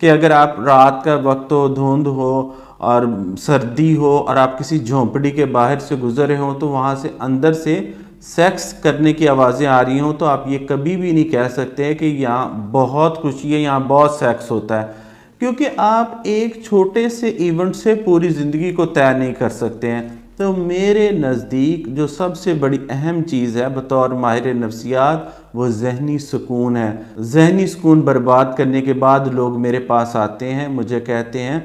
کہ اگر آپ رات کا وقت ہو، دھند ہو اور سردی ہو اور آپ کسی جھونپڑی کے باہر سے گزرے ہوں تو وہاں سے اندر سے سیکس کرنے کی آوازیں آ رہی ہوں، تو آپ یہ کبھی بھی نہیں کہہ سکتے کہ یہاں بہت خوشی ہے، یہاں بہت سیکس ہوتا ہے، کیونکہ آپ ایک چھوٹے سے ایونٹ سے پوری زندگی کو طے نہیں کر سکتے ہیں۔ تو میرے نزدیک جو سب سے بڑی اہم چیز ہے بطور ماہر نفسیات، وہ ذہنی سکون ہے۔ ذہنی سکون برباد کرنے کے بعد لوگ میرے پاس آتے ہیں، مجھے کہتے ہیں،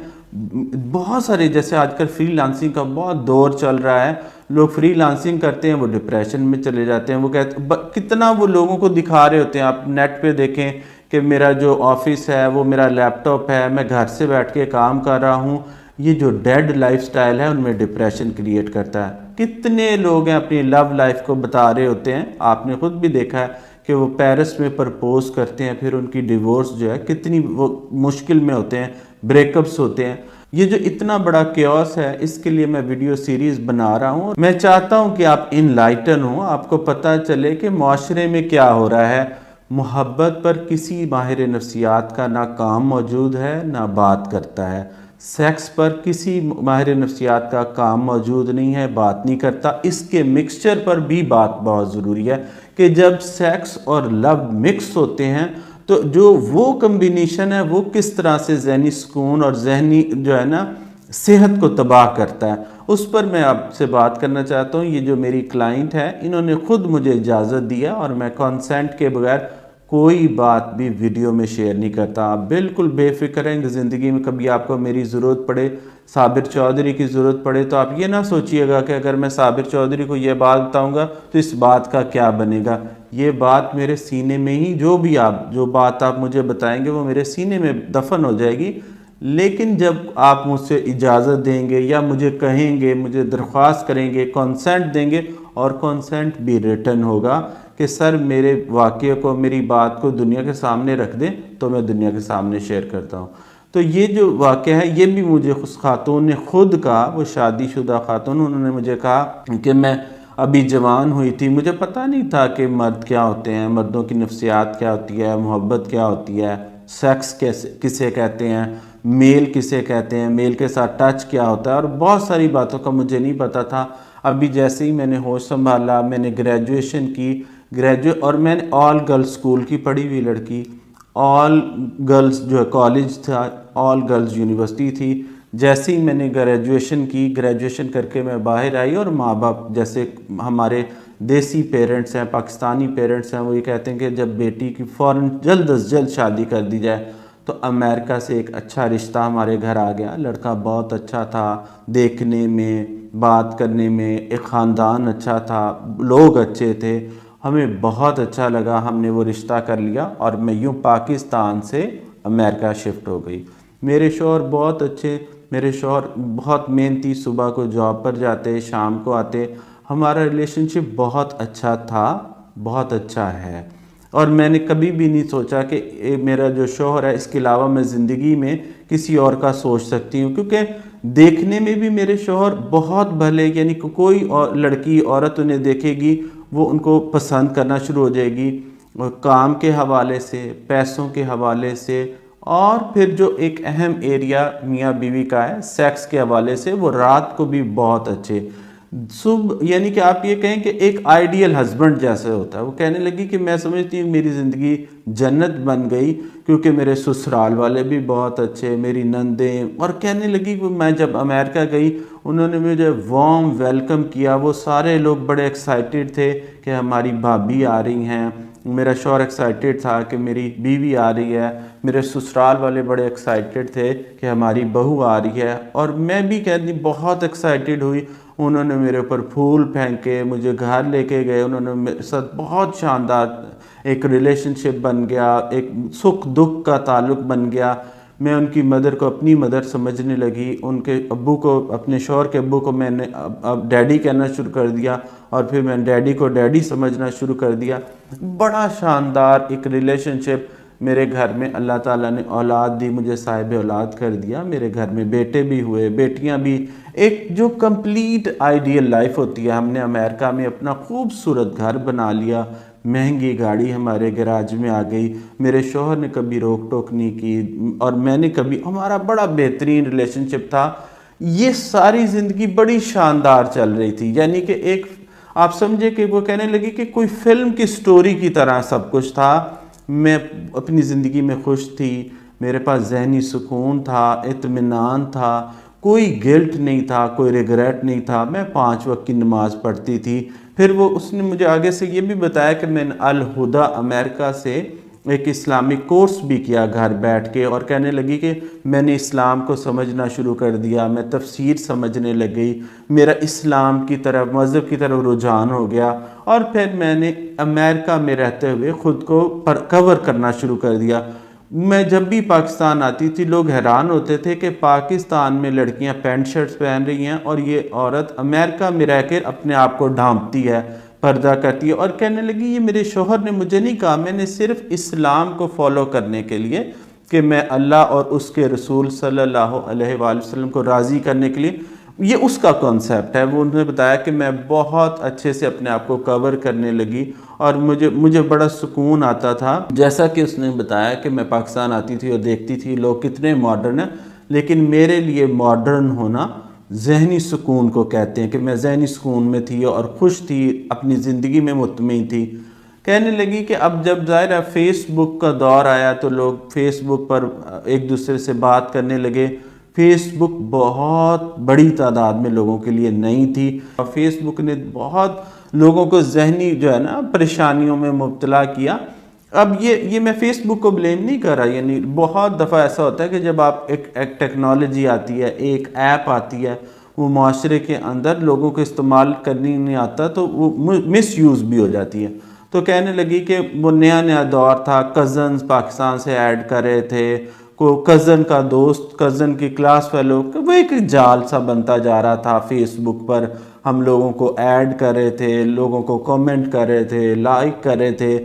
بہت سارے، جیسے آج کل فری لانسنگ کا بہت دور چل رہا ہے، لوگ فری لانسنگ کرتے ہیں، وہ ڈپریشن میں چلے جاتے ہیں، وہ کہتے کتنا وہ لوگوں کو دکھا رہے ہوتے ہیں، آپ نیٹ پہ دیکھیں کہ میرا جو آفس ہے وہ میرا لیپ ٹاپ ہے، میں گھر سے بیٹھ کے کام کر رہا ہوں۔ یہ جو ڈیڈ لائف سٹائل ہے ان میں ڈپریشن کریٹ کرتا ہے۔ کتنے لوگ ہیں اپنی لو لائف کو بتا رہے ہوتے ہیں، آپ نے خود بھی دیکھا ہے کہ وہ پیرس میں پرپوز کرتے ہیں، پھر ان کی ڈیورس جو ہے کتنی وہ مشکل میں ہوتے ہیں، بریک اپس ہوتے ہیں۔ یہ جو اتنا بڑا کیوس ہے، اس کے لیے میں ویڈیو سیریز بنا رہا ہوں۔ میں چاہتا ہوں کہ آپ انلائٹن ہوں، آپ کو پتہ چلے کہ معاشرے میں کیا ہو رہا ہے۔ محبت پر کسی ماہر نفسیات کا نہ کام موجود ہے نہ بات کرتا ہے، سیکس پر کسی ماہر نفسیات کا کام موجود نہیں ہے، بات نہیں کرتا۔ اس کے مکسچر پر بھی بات بہت ضروری ہے کہ جب سیکس اور لو مکس ہوتے ہیں تو جو وہ کمبینیشن ہے وہ کس طرح سے ذہنی سکون اور ذہنی جو ہے نا صحت کو تباہ کرتا ہے، اس پر میں آپ سے بات کرنا چاہتا ہوں۔ یہ جو میری کلائنٹ ہے، انہوں نے خود مجھے اجازت دیا اور میں کنسنٹ کے بغیر کوئی بات بھی ویڈیو میں شیئر نہیں کرتا۔ آپ بالکل بے فکر ہیں کہ زندگی میں کبھی آپ کو میری ضرورت پڑے، صابر چودھری کی ضرورت پڑے، تو آپ یہ نہ سوچئے گا کہ اگر میں صابر چودھری کو یہ بات بتاؤں گا تو اس بات کا کیا بنے گا۔ یہ بات میرے سینے میں ہی، جو بات آپ مجھے بتائیں گے وہ میرے سینے میں دفن ہو جائے گی۔ لیکن جب آپ مجھ سے اجازت دیں گے یا مجھے کہیں گے، مجھے درخواست کریں گے، کنسنٹ دیں گے، اور کنسنٹ بھی ریٹن ہوگا کہ سر میرے واقعے کو، میری بات کو دنیا کے سامنے رکھ دیں، تو میں دنیا کے سامنے شیئر کرتا ہوں۔ تو یہ جو واقعہ ہے یہ بھی مجھے اس خاتون نے خود کہا، وہ شادی شدہ خاتون، انہوں نے مجھے کہا کہ میں ابھی جوان ہوئی تھی، مجھے پتہ نہیں تھا کہ مرد کیا ہوتے ہیں، مردوں کی نفسیات کیا ہوتی ہے، محبت کیا ہوتی ہے، سیکس کسے کہتے ہیں، میل کسے کہتے ہیں، میل کے ساتھ ٹچ کیا ہوتا ہے، اور بہت ساری باتوں کا مجھے نہیں پتہ تھا۔ ابھی جیسے ہی میں نے ہوش سنبھالا، میں نے گریجویشن کی، اور میں نے آل گرلز اسکول کی پڑھی ہوئی لڑکی، آل گرلز جو ہے کالج تھا، آل گرلز یونیورسٹی تھی۔ جیسے ہی میں نے گریجویشن کی، گریجویشن کر کے میں باہر آئی، اور ماں باپ جیسے ہمارے دیسی پیرنٹس ہیں، پاکستانی پیرنٹس ہیں، وہ یہ کہتے ہیں کہ جب بیٹی کی فوراً جلد از جلد شادی کر دی جائے، تو امریکہ سے ایک اچھا رشتہ ہمارے گھر آ گیا۔ لڑکا بہت اچھا تھا، دیکھنے میں، بات کرنے میں، ایک خاندان اچھا تھا، لوگ اچھے تھے، ہمیں بہت اچھا لگا، ہم نے وہ رشتہ کر لیا، اور میں یوں پاکستان سے امریکہ شفٹ ہو گئی۔ میرے شوہر بہت اچھے، میرے شوہر بہت محنتی، صبح کو جاب پر جاتے، شام کو آتے، ہمارا ریلیشن شپ بہت اچھا تھا، بہت اچھا ہے، اور میں نے کبھی بھی نہیں سوچا کہ میرا جو شوہر ہے اس کے علاوہ میں زندگی میں کسی اور کا سوچ سکتی ہوں، کیونکہ دیکھنے میں بھی میرے شوہر بہت بھلے، یعنی کوئی اور لڑکی عورت انہیں دیکھے گی وہ ان کو پسند کرنا شروع ہو جائے گی، کام کے حوالے سے، پیسوں کے حوالے سے، اور پھر جو ایک اہم ایریا میاں بیوی کا ہے سیکس کے حوالے سے، وہ رات کو بھی بہت اچھے، صبح، یعنی کہ آپ یہ کہیں کہ ایک آئیڈیل ہسبینڈ جیسے ہوتا ہے۔ وہ کہنے لگی کہ میں سمجھتی ہوں میری زندگی جنت بن گئی، کیونکہ میرے سسرال والے بھی بہت اچھے، میری نندیں، اور کہنے لگی کہ میں جب امریکہ گئی انہوں نے مجھے وارم ویلکم کیا، وہ سارے لوگ بڑے ایکسائٹیڈ تھے کہ ہماری بھابھی آ رہی ہیں، میرا شوہر ایکسائٹیڈ تھا کہ میری بیوی آ رہی ہے، میرے سسرال والے بڑے ایکسائٹیڈ تھے کہ ہماری بہو آ رہی ہے، اور میں بھی کہتی بہت ایکسائٹیڈ ہوئی۔ انہوں نے میرے اوپر پھول پھینکے، مجھے گھر لے کے گئے، انہوں نے میرے ساتھ بہت شاندار ایک ریلیشن شپ بن گیا، ایک سکھ دکھ کا تعلق بن گیا۔ میں ان کی مدر کو اپنی مدر سمجھنے لگی، ان کے ابو کو، اپنے شوہر کے ابو کو میں نے اب ڈیڈی کہنا شروع کر دیا، اور پھر میں ڈیڈی کو ڈیڈی سمجھنا شروع کر دیا۔ بڑا شاندار ایک ریلیشن شپ میرے گھر میں، اللہ تعالیٰ نے اولاد دی، مجھے صاحب اولاد کر دیا، میرے گھر میں بیٹے بھی ہوئے، بیٹیاں بھی، ایک جو کمپلیٹ آئیڈیل لائف ہوتی ہے۔ ہم نے امریکہ میں اپنا خوبصورت گھر بنا لیا، مہنگی گاڑی ہمارے گراج میں آ گئی، میرے شوہر نے کبھی روک ٹوک نہیں کی، اور میں نے کبھی، ہمارا بڑا بہترین ریلیشن شپ تھا۔ یہ ساری زندگی بڑی شاندار چل رہی تھی، یعنی کہ ایک آپ سمجھے کہ وہ کہنے لگی کہ کوئی فلم کی سٹوری کی طرح سب کچھ تھا۔ میں اپنی زندگی میں خوش تھی، میرے پاس ذہنی سکون تھا، اطمینان تھا، کوئی گلٹ نہیں تھا، کوئی ریگریٹ نہیں تھا۔ میں 5 وقت کی نماز پڑھتی تھی۔ پھر اس نے مجھے آگے سے یہ بھی بتایا کہ میں نے الہدا امریکہ سے ایک اسلامک کورس بھی کیا گھر بیٹھ کے، اور کہنے لگی کہ میں نے اسلام کو سمجھنا شروع کر دیا، میں تفسیر سمجھنے لگ گئی، میرا اسلام کی طرف، مذہب کی طرف رجحان ہو گیا، اور پھر میں نے امریکہ میں رہتے ہوئے خود کو کور کرنا شروع کر دیا۔ میں جب بھی پاکستان آتی تھی لوگ حیران ہوتے تھے کہ پاکستان میں لڑکیاں پینٹ شرٹس پہن رہی ہیں اور یہ عورت امریکہ میں رہ کے اپنے آپ کو ڈھانپتی ہے، پردہ کرتی ہے، اور کہنے لگی یہ میرے شوہر نے مجھے نہیں کہا، میں نے صرف اسلام کو فالو کرنے کے لیے کہ میں اللہ اور اس کے رسول صلی اللہ علیہ وآلہ وسلم کو راضی کرنے کے لیے، یہ اس کا کانسیپٹ ہے۔ وہ انہوں نے بتایا کہ میں بہت اچھے سے اپنے آپ کو کور کرنے لگی، اور مجھے بڑا سکون آتا تھا۔ جیسا کہ اس نے بتایا کہ میں پاکستان آتی تھی اور دیکھتی تھی لوگ کتنے ماڈرن ہیں، لیکن میرے لیے ماڈرن ہونا ذہنی سکون کو کہتے ہیں، کہ میں ذہنی سکون میں تھی اور خوش تھی، اپنی زندگی میں مطمئن تھی۔ کہنے لگی کہ اب جب ظاہر ہے فیس بک کا دور آیا تو لوگ فیس بک پر ایک دوسرے سے بات کرنے لگے۔ فیس بک بہت بڑی تعداد میں لوگوں کے لیے نئی تھی، اور فیس بک نے بہت لوگوں کو ذہنی جو ہے نا پریشانیوں میں مبتلا کیا۔ اب یہ میں فیس بک کو بلیم نہیں کر رہا، یعنی بہت دفعہ ایسا ہوتا ہے کہ جب آپ ایک ٹیکنالوجی آتی ہے، ایک ایپ آتی ہے، وہ معاشرے کے اندر لوگوں کو استعمال کرنی نہیں آتا تو وہ مس یوز بھی ہو جاتی ہے۔ تو کہنے لگی کہ وہ نیا دور تھا، کزنز پاکستان سے ایڈ کر رہے تھے، کو کزن کا دوست، کزن کی کلاس فیلو، وہ ایک جال سا بنتا جا رہا تھا فیس بک پر، ہم لوگوں کو ایڈ کر رہے تھے، لوگوں کو کامنٹ کر رہے تھے، لائک کر رہے تھے،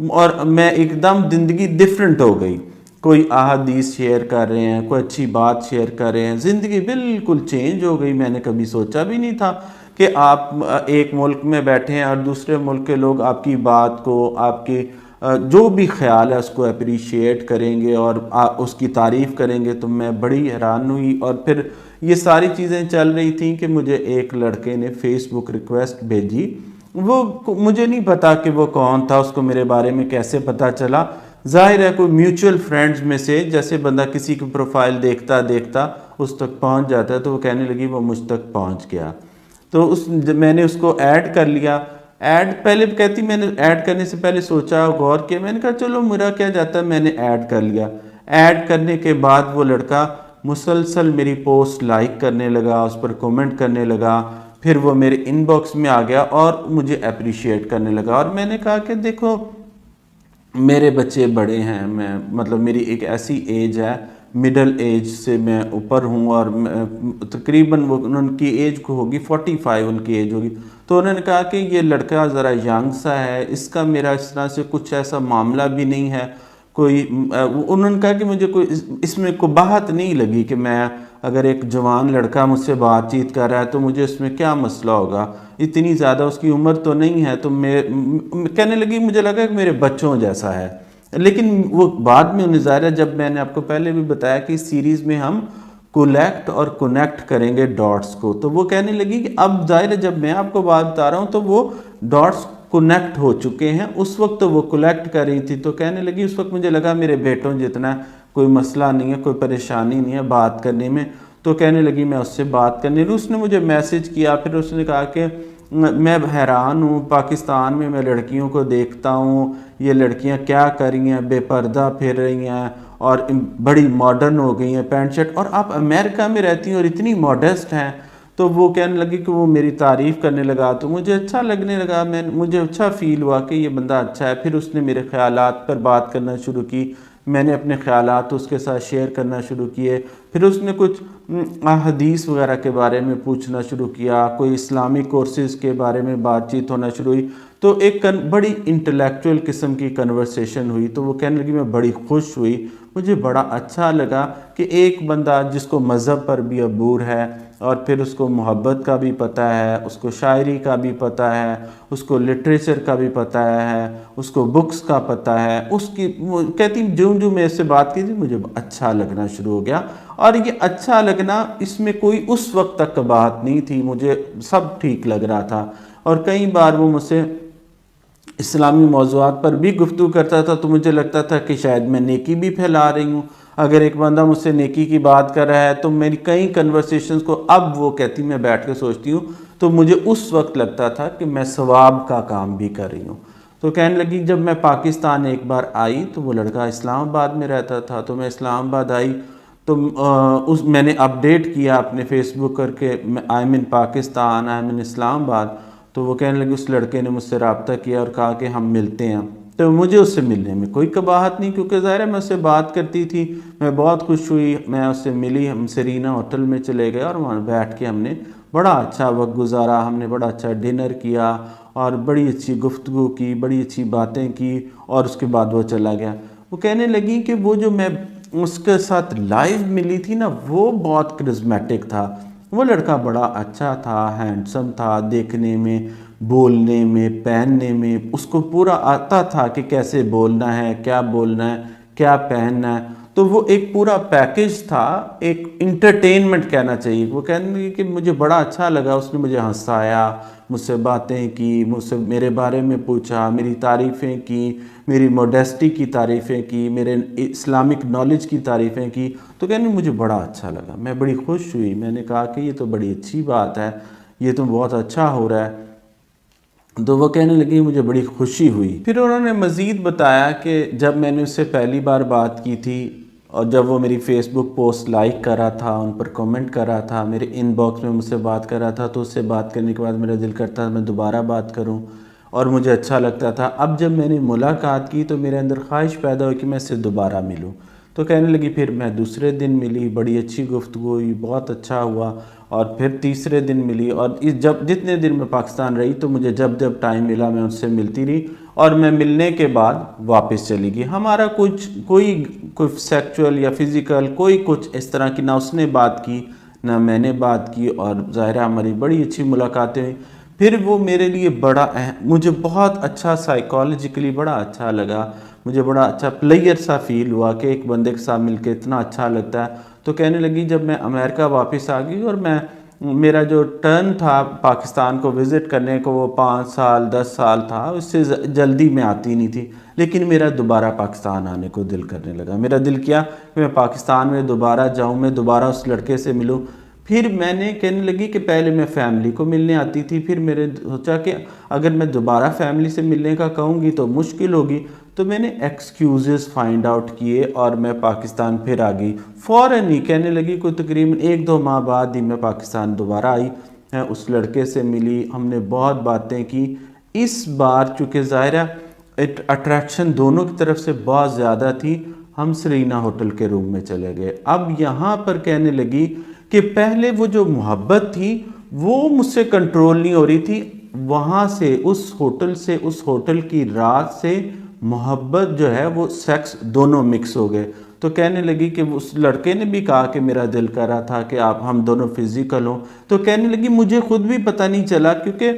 اور میں ایک دم زندگی ڈیفرنٹ ہو گئی۔ کوئی احادیث شیئر کر رہے ہیں، کوئی اچھی بات شیئر کر رہے ہیں، زندگی بالکل چینج ہو گئی۔ میں نے کبھی سوچا بھی نہیں تھا کہ آپ ایک ملک میں بیٹھے ہیں اور دوسرے ملک کے لوگ آپ کی بات کو، آپ کی جو بھی خیال ہے اس کو اپریشیٹ کریں گے اور اس کی تعریف کریں گے۔ تو میں بڑی حیران ہوئی، اور پھر یہ ساری چیزیں چل رہی تھیں کہ مجھے ایک لڑکے نے فیس بک ریکویسٹ بھیجی۔ وہ مجھے نہیں پتا کہ وہ کون تھا، اس کو میرے بارے میں کیسے پتا چلا۔ ظاہر ہے کوئی میوچل فرینڈز میں سے، جیسے بندہ کسی کی پروفائل دیکھتا اس تک پہنچ جاتا ہے، تو وہ کہنے لگی وہ مجھ تک پہنچ گیا۔ تو میں نے اس کو ایڈ کر لیا۔ پہلے کہتی میں نے ایڈ کرنے سے پہلے سوچا، غور کیا، میں نے کہا چلو میرا کیا جاتا ہے، میں نے ایڈ کر لیا۔ ایڈ کرنے کے بعد وہ لڑکا مسلسل میری پوسٹ لائک کرنے لگا، اس پر کومنٹ کرنے لگا، پھر وہ میرے ان باکس میں آ گیا اور مجھے اپریشیٹ کرنے لگا۔ اور میں نے کہا کہ دیکھو میرے بچے بڑے ہیں، میں مطلب میری ایک ایسی ایج ہے، مڈل ایج سے میں اوپر ہوں، اور تقریباً وہ ان کی ایج کو ہوگی 45 ان کی ایج ہوگی۔ تو انہوں نے کہا کہ یہ لڑکا ذرا ینگ سا ہے، اس کا میرا اس طرح سے کچھ ایسا معاملہ بھی نہیں ہے، انہوں نے کہا کہ مجھے کوئی اس میں کوئی بات نہیں لگی کہ میں اگر ایک جوان لڑکا مجھ سے بات چیت کر رہا ہے تو مجھے اس میں کیا مسئلہ ہوگا، اتنی زیادہ اس کی عمر تو نہیں ہے۔ تو کہنے لگی مجھے لگا کہ میرے بچوں جیسا ہے، لیکن وہ بعد میں ظاہر ہے جب میں نے آپ کو پہلے بھی بتایا کہ اس سیریز میں ہم کولیکٹ اور کنیکٹ کریں گے ڈاٹس کو، تو وہ کہنے لگی کہ اب ظاہر ہے جب میں آپ کو بات بتا رہا ہوں تو وہ ڈاٹس کنیکٹ ہو چکے ہیں، اس وقت تو وہ کولیکٹ کر رہی تھی۔ تو کہنے لگی اس وقت مجھے لگا میرے بیٹوں جتنا کوئی مسئلہ نہیں ہے، کوئی پریشانی نہیں ہے بات کرنے میں۔ تو کہنے لگی میں اس سے بات کرنے لگی، اس نے مجھے میسج کیا، پھر اس نے کہا کہ میں حیران ہوں، پاکستان میں لڑکیوں کو دیکھتا ہوں، یہ لڑکیاں کیا کر رہی ہیں، بے پردہ پھر رہی ہیں اور بڑی ماڈرن ہو گئی ہیں پینٹ شرٹ، اور آپ امریکہ میں رہتی ہیں اور اتنی ماڈسٹ ہیں۔ تو وہ کہنے لگی کہ وہ میری تعریف کرنے لگا، تو مجھے اچھا لگنے لگا، مجھے اچھا فیل ہوا کہ یہ بندہ اچھا ہے۔ پھر اس نے میرے خیالات پر بات کرنا شروع کی، میں نے اپنے خیالات اس کے ساتھ شیئر کرنا شروع کیے۔ پھر اس نے کچھ احادیث وغیرہ کے بارے میں پوچھنا شروع کیا، کوئی اسلامی کورسز کے بارے میں بات چیت ہونا شروع ہوئی، تو ایک بڑی انٹلیکچوئل قسم کی کنورسیشن ہوئی۔ تو وہ کہنے لگی میں بڑی خوش ہوئی، مجھے بڑا اچھا لگا کہ ایک بندہ جس کو مذہب پر بھی عبور ہے اور پھر اس کو محبت کا بھی پتہ ہے، اس کو شاعری کا بھی پتہ ہے، اس کو لٹریچر کا بھی پتہ ہے، اس کو بکس کا پتہ ہے، اس کی کہتی جو میں اس سے بات کی تھی مجھے اچھا لگنا شروع ہو گیا۔ اور یہ اچھا لگنا اس میں کوئی اس وقت تک بات نہیں تھی، مجھے سب ٹھیک لگ رہا تھا۔ اور کئی بار وہ مجھ سے اسلامی موضوعات پر بھی گفتگو کرتا تھا تو مجھے لگتا تھا کہ شاید میں نیکی بھی پھیلا رہی ہوں۔ اگر ایک بندہ مجھ سے نیکی کی بات کر رہا ہے تو میری کئی کنورسیشنز کو اب وہ کہتی میں بیٹھ کے سوچتی ہوں تو مجھے اس وقت لگتا تھا کہ میں ثواب کا کام بھی کر رہی ہوں۔ تو کہنے لگی جب میں پاکستان ایک بار آئی تو وہ لڑکا اسلام آباد میں رہتا تھا، تو میں اسلام آباد آئی تو میں نے اپڈیٹ کیا اپنے فیس بک کر کے I am in Pakistan, I am in Islamabad. تو وہ کہنے لگی اس لڑکے نے مجھ سے رابطہ کیا اور کہا کہ ہم ملتے ہیں۔ تو مجھے اس سے ملنے میں کوئی قباحت نہیں، کیونکہ ظاہر ہے میں اس سے بات کرتی تھی، میں بہت خوش ہوئی، میں اس سے ملی، ہم سرینا ہوٹل میں چلے گئے اور وہاں بیٹھ کے ہم نے بڑا اچھا وقت گزارا، ہم نے بڑا اچھا ڈنر کیا اور بڑی اچھی گفتگو کی، بڑی اچھی باتیں کی، اور اس کے بعد وہ چلا گیا۔ وہ کہنے لگی کہ وہ جو میں اس کے ساتھ لائیو ملی تھی نا وہ بہت کرزمیٹک تھا، وہ لڑکا بڑا اچھا تھا، ہینڈسم تھا دیکھنے میں، بولنے میں، پہننے میں، اس کو پورا آتا تھا کہ کیسے بولنا ہے، کیا بولنا ہے، کیا پہننا ہے۔ تو وہ ایک پورا پیکج تھا، ایک انٹرٹینمنٹ کہنا چاہیے۔ وہ کہنے لگی کہ مجھے بڑا اچھا لگا، اس نے مجھے ہنسایا، مجھ سے باتیں کی، مجھ سے میرے بارے میں پوچھا، میری تعریفیں کی، میری موڈیسٹی کی تعریفیں کی، میرے اسلامک نالج کی تعریفیں کی۔ تو کہنے مجھے بڑا اچھا لگا، میں بڑی خوش ہوئی، میں نے کہا کہ یہ تو بڑی اچھی بات ہے، یہ تو بہت اچھا ہو رہا ہے۔ تو وہ کہنے لگی مجھے بڑی خوشی ہوئی۔ پھر انہوں نے مزید بتایا کہ جب میں نے اس سے پہلی بار بات کی تھی اور جب وہ میری فیس بک پوسٹ لائک کر رہا تھا، ان پر کومنٹ کر رہا تھا، میرے ان باکس میں مجھ سے بات کر رہا تھا، تو اس سے بات کرنے کے بعد میرا دل کرتا تھا میں دوبارہ بات کروں اور مجھے اچھا لگتا تھا۔ اب جب میں نے ملاقات کی تو میرے اندر خواہش پیدا ہوئی کہ میں اس سے دوبارہ ملوں۔ تو کہنے لگی پھر میں دوسرے دن ملی، بڑی اچھی گفتگو ہوئی، بہت اچھا ہوا، اور پھر تیسرے دن ملی، اور جتنے دن میں پاکستان رہی تو مجھے جب جب ٹائم ملا میں ان سے ملتی رہی، اور میں ملنے کے بعد واپس چلی گئی۔ ہمارا کوئی سیکچول یا فزیکل کوئی کچھ اس طرح کی نہ اس نے بات کی نہ میں نے بات کی، اور ظاہر ہماری بڑی اچھی ملاقاتیں ہوئی۔ پھر وہ میرے لیے بڑا مجھے بہت اچھا سائیکالوجیکلی بڑا اچھا لگا، مجھے بڑا اچھا پلیئر سا فیل ہوا کہ ایک بندے کے ساتھ مل کے اتنا اچھا لگتا ہے۔ تو کہنے لگی جب میں امریکہ واپس آ گئی اور میرا جو ٹرن تھا پاکستان کو وزٹ کرنے کو وہ 5 سال 10 سال تھا، اس سے جلدی میں آتی نہیں تھی، لیکن میرا دوبارہ پاکستان آنے کو دل کرنے لگا۔ میرا دل کیا کہ میں پاکستان میں دوبارہ جاؤں، میں دوبارہ اس لڑکے سے ملوں۔ پھر میں نے کہنے لگی کہ پہلے میں فیملی کو ملنے آتی تھی، پھر میرے سوچا کہ اگر میں دوبارہ فیملی سے ملنے کا کہوں گی تو مشکل ہوگی، تو میں نے ایکسکیوزز فائنڈ آؤٹ کیے اور میں پاکستان پھر آ گئی۔ فوراً ہی کہنے لگی کوئی تقریباً 1-2 ماہ بعد ہی میں پاکستان دوبارہ آئی، اس لڑکے سے ملی، ہم نے بہت باتیں کی۔ اس بار چونکہ ظاہرہ اٹریکشن دونوں کی طرف سے بہت زیادہ تھی، ہم سرینا ہوٹل کے روم میں چلے گئے۔ اب یہاں پر کہنے لگی کہ پہلے وہ جو محبت تھی وہ مجھ سے کنٹرول نہیں ہو رہی تھی، وہاں سے اس ہوٹل کی رات سے محبت جو ہے وہ سیکس دونوں مکس ہو گئے۔ تو کہنے لگی کہ اس لڑکے نے بھی کہا کہ میرا دل کر رہا تھا کہ ہم دونوں فزیکل ہوں۔ تو کہنے لگی مجھے خود بھی پتہ نہیں چلا، کیونکہ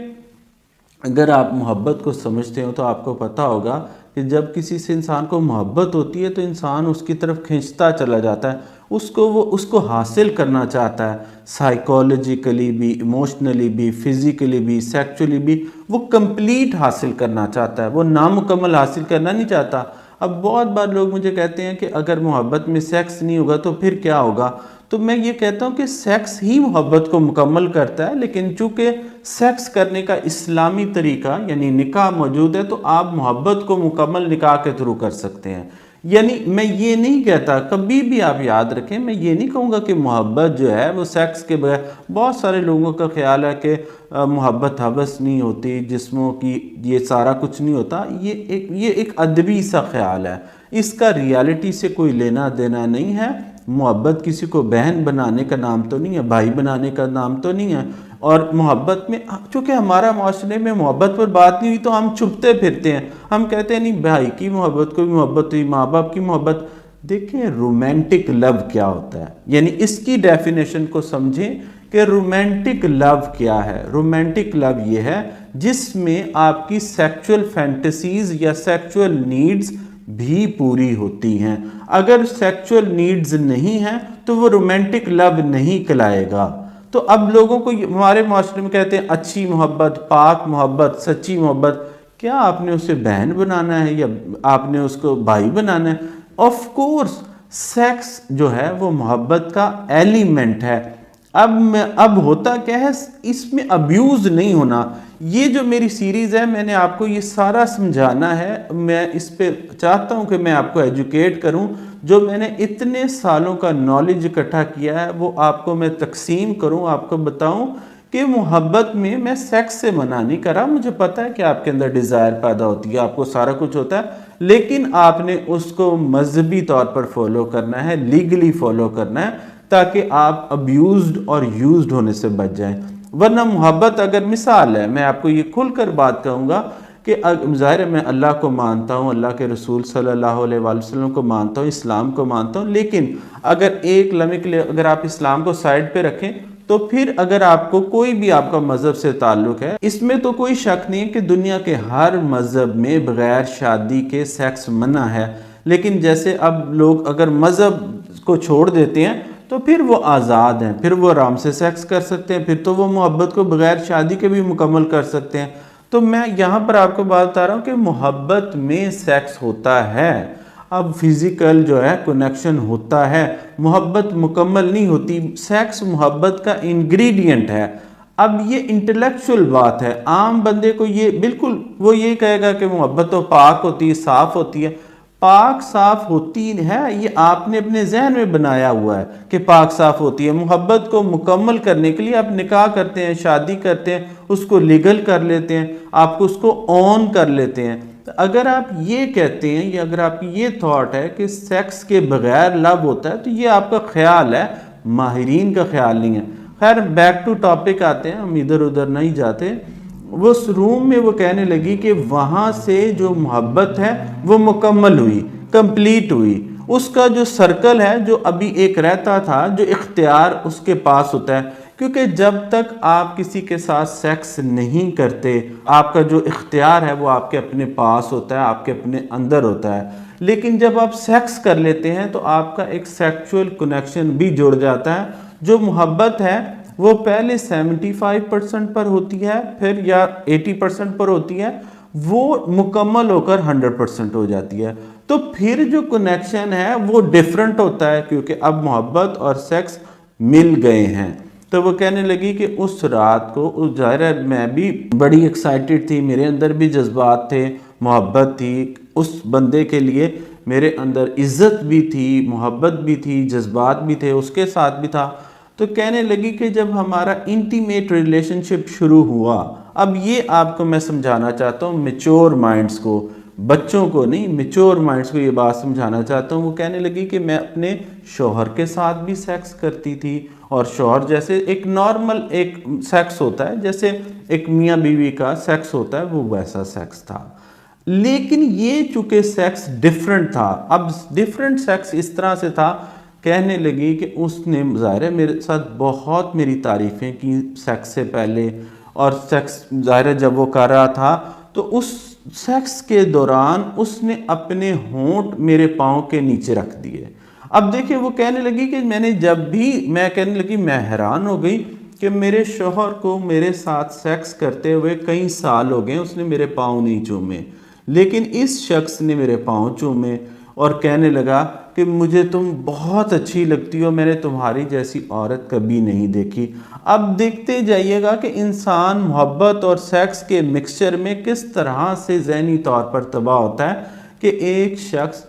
اگر آپ محبت کو سمجھتے ہو تو آپ کو پتہ ہوگا کہ جب کسی سے انسان کو محبت ہوتی ہے تو انسان اس کی طرف کھنچتا چلا جاتا ہے، وہ اس کو حاصل کرنا چاہتا ہے، سائیکالوجیکلی بھی، ایموشنلی بھی، فزیکلی بھی، سیکچولی بھی، وہ کمپلیٹ حاصل کرنا چاہتا ہے، وہ نامکمل حاصل کرنا نہیں چاہتا۔ اب بہت بار لوگ مجھے کہتے ہیں کہ اگر محبت میں سیکس نہیں ہوگا تو پھر کیا ہوگا؟ تو میں یہ کہتا ہوں کہ سیکس ہی محبت کو مکمل کرتا ہے، لیکن چونکہ سیکس کرنے کا اسلامی طریقہ یعنی نکاح موجود ہے تو آپ محبت کو مکمل نکاح کے تھرو کر سکتے ہیں۔ یعنی میں یہ نہیں کہتا، کبھی بھی آپ یاد رکھیں، میں یہ نہیں کہوں گا کہ محبت جو ہے وہ سیکس کے بغیر، بہت سارے لوگوں کا خیال ہے کہ محبت حوث نہیں ہوتی، جسموں کی یہ سارا کچھ نہیں ہوتا، یہ ایک ادبی سا خیال ہے، اس کا ریالٹی سے کوئی لینا دینا نہیں ہے۔ محبت کسی کو بہن بنانے کا نام تو نہیں ہے، بھائی بنانے کا نام تو نہیں ہے، اور محبت میں چونکہ ہمارا معاشرے میں محبت پر بات نہیں ہوئی تو ہم چھپتے پھرتے ہیں، ہم کہتے ہیں نہیں بھائی کی محبت، کوئی محبت ہوئی، ماں باپ کی محبت۔ دیکھیں رومانٹک لو کیا ہوتا ہے، یعنی اس کی ڈیفینیشن کو سمجھیں کہ رومانٹک لو کیا ہے۔ رومانٹک لو یہ ہے جس میں آپ کی سیکچول فینٹیسیز یا سیکچول نیڈز بھی پوری ہوتی ہیں۔ اگر سیکچول نیڈز نہیں ہیں تو وہ رومانٹک لو نہیں کہلائے گا۔ تو اب لوگوں کو ہمارے معاشرے میں کہتے ہیں اچھی محبت، پاک محبت، سچی محبت، کیا آپ نے اسے بہن بنانا ہے یا آپ نے اس کو بھائی بنانا ہے؟ آف کورس سیکس جو ہے وہ محبت کا ایلیمنٹ ہے۔ اب ہوتا کیا ہے، اس میں ابیوز نہیں ہونا۔ یہ جو میری سیریز ہے میں نے آپ کو یہ سارا سمجھانا ہے، میں اس پہ چاہتا ہوں کہ میں آپ کو ایجوکیٹ کروں، جو میں نے اتنے سالوں کا نالج اکٹھا کیا ہے وہ آپ کو میں تقسیم کروں، آپ کو بتاؤں کہ محبت میں سیکس سے منع نہیں کرا۔ مجھے پتا ہے کہ آپ کے اندر ڈیزائر پیدا ہوتی ہے، آپ کو سارا کچھ ہوتا ہے، لیکن آپ نے اس کو مذہبی طور پر فالو کرنا ہے، لیگلی فالو کرنا ہے، تاکہ آپ ابیوزڈ اور یوزڈ ہونے سے بچ جائیں۔ ورنہ محبت اگر مثال ہے، میں آپ کو یہ کھل کر بات کہوں گا کہ ظاہر ہے میں اللہ کو مانتا ہوں، اللہ کے رسول صلی اللہ علیہ وآلہ وسلم کو مانتا ہوں، اسلام کو مانتا ہوں، لیکن اگر ایک لمحے کے لیے اگر آپ اسلام کو سائڈ پہ رکھیں تو پھر اگر آپ کو کوئی بھی آپ کا مذہب سے تعلق ہے، اس میں تو کوئی شک نہیں کہ دنیا کے ہر مذہب میں بغیر شادی کے سیکس منع ہے، لیکن جیسے اب لوگ اگر مذہب کو چھوڑ دیتے ہیں تو پھر وہ آزاد ہیں، پھر وہ آرام سے سیکس کر سکتے ہیں، پھر تو وہ محبت کو بغیر شادی کے بھی مکمل کر سکتے ہیں۔ تو میں یہاں پر آپ کو بات بتا رہا ہوں کہ محبت میں سیکس ہوتا ہے، اب فزیکل جو ہے کنیکشن ہوتا ہے، محبت مکمل نہیں ہوتی، سیکس محبت کا انگریڈینٹ ہے۔ اب یہ انٹلیکچول بات ہے، عام بندے کو یہ بالکل وہ یہ کہے گا کہ محبت تو پاک ہوتی ہے، صاف ہوتی ہے۔ پاک صاف ہوتی ہے یہ آپ نے اپنے ذہن میں بنایا ہوا ہے کہ پاک صاف ہوتی ہے۔ محبت کو مکمل کرنے کے لیے آپ نکاح کرتے ہیں، شادی کرتے ہیں، اس کو لیگل کر لیتے ہیں، آپ اس کو اون کر لیتے ہیں۔ اگر آپ یہ کہتے ہیں یا اگر آپ کی یہ تھاٹ ہے کہ سیکس کے بغیر لو ہوتا ہے تو یہ آپ کا خیال ہے، ماہرین کا خیال نہیں ہے۔ خیر بیک ٹو ٹاپک آتے ہیں، ہم ادھر ادھر نہیں جاتے۔ وہ اس روم میں وہ کہنے لگی کہ وہاں سے جو محبت ہے وہ مکمل ہوئی، کمپلیٹ ہوئی۔ اس کا جو سرکل ہے جو ابھی ایک رہتا تھا، جو اختیار اس کے پاس ہوتا ہے، کیونکہ جب تک آپ کسی کے ساتھ سیکس نہیں کرتے آپ کا جو اختیار ہے وہ آپ کے اپنے پاس ہوتا ہے، آپ کے اپنے اندر ہوتا ہے۔ لیکن جب آپ سیکس کر لیتے ہیں تو آپ کا ایک سیکچول کنیکشن بھی جڑ جاتا ہے۔ جو محبت ہے وہ پہلے 75% پر ہوتی ہے، پھر یا 80% پر ہوتی ہے، وہ مکمل ہو کر 100% ہو جاتی ہے۔ تو پھر جو کنیکشن ہے وہ ڈیفرنٹ ہوتا ہے، کیونکہ اب محبت اور سیکس مل گئے ہیں۔ تو وہ کہنے لگی کہ اس رات کو ظاہر ہے میں بھی بڑی ایکسائٹڈ تھی، میرے اندر بھی جذبات تھے، محبت تھی اس بندے کے لیے، میرے اندر عزت بھی تھی، محبت بھی تھی، جذبات بھی تھے، اس کے ساتھ بھی تھا۔ تو کہنے لگی کہ جب ہمارا انٹیمیٹ ریلیشن شپ شروع ہوا، اب یہ آپ کو میں سمجھانا چاہتا ہوں میچور مائنڈز کو، بچوں کو نہیں، میچور مائنڈز کو یہ بات سمجھانا چاہتا ہوں۔ وہ کہنے لگی کہ میں اپنے شوہر کے ساتھ بھی سیکس کرتی تھی، اور شوہر جیسے ایک نارمل ایک سیکس ہوتا ہے، جیسے ایک میاں بیوی کا سیکس ہوتا ہے، وہ ویسا سیکس تھا۔ لیکن یہ چونکہ سیکس ڈیفرنٹ تھا، اب ڈیفرنٹ سیکس اس طرح سے تھا، کہنے لگی کہ اس نے ظاہر ہے میرے ساتھ بہت میری تعریفیں کی سیکس سے پہلے، اور سیکس ظاہر ہے جب وہ کر رہا تھا تو اس سیکس کے دوران اس نے اپنے ہونٹ میرے پاؤں کے نیچے رکھ دیے۔ اب دیکھیں وہ کہنے لگی کہ میں کہنے لگی میں حیران ہو گئی کہ میرے شوہر کو میرے ساتھ سیکس کرتے ہوئے کئی سال ہو گئے، اس نے میرے پاؤں نہیں چومے، لیکن اس شخص نے میرے پاؤں چومے، اور کہنے لگا کہ مجھے تم بہت اچھی لگتی ہو، میں نے تمہاری جیسی عورت کبھی نہیں دیکھی۔ اب دیکھتے جائیے گا کہ انسان محبت اور سیکس کے مکسچر میں کس طرح سے ذہنی طور پر تباہ ہوتا ہے کہ ایک شخص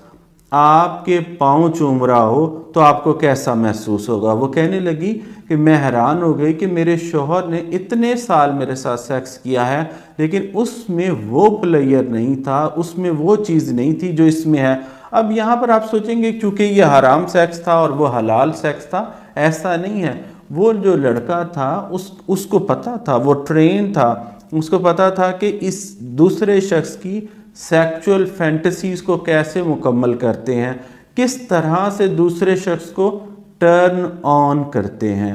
آپ کے پاؤں چوم رہا ہو تو آپ کو کیسا محسوس ہوگا۔ وہ کہنے لگی کہ میں حیران ہو گئی کہ میرے شوہر نے اتنے سال میرے ساتھ سیکس کیا ہے، لیکن اس میں وہ پلیئر نہیں تھا، اس میں وہ چیز نہیں تھی جو اس میں ہے۔ اب یہاں پر آپ سوچیں گے چونکہ یہ حرام سیکس تھا اور وہ حلال سیکس تھا، ایسا نہیں ہے۔ وہ جو لڑکا تھا اس کو پتا تھا، وہ ٹرین تھا، اس کو پتا تھا کہ اس دوسرے شخص کی سیکچول فینٹیسیز کو کیسے مکمل کرتے ہیں، کس طرح سے دوسرے شخص کو ٹرن آن کرتے ہیں۔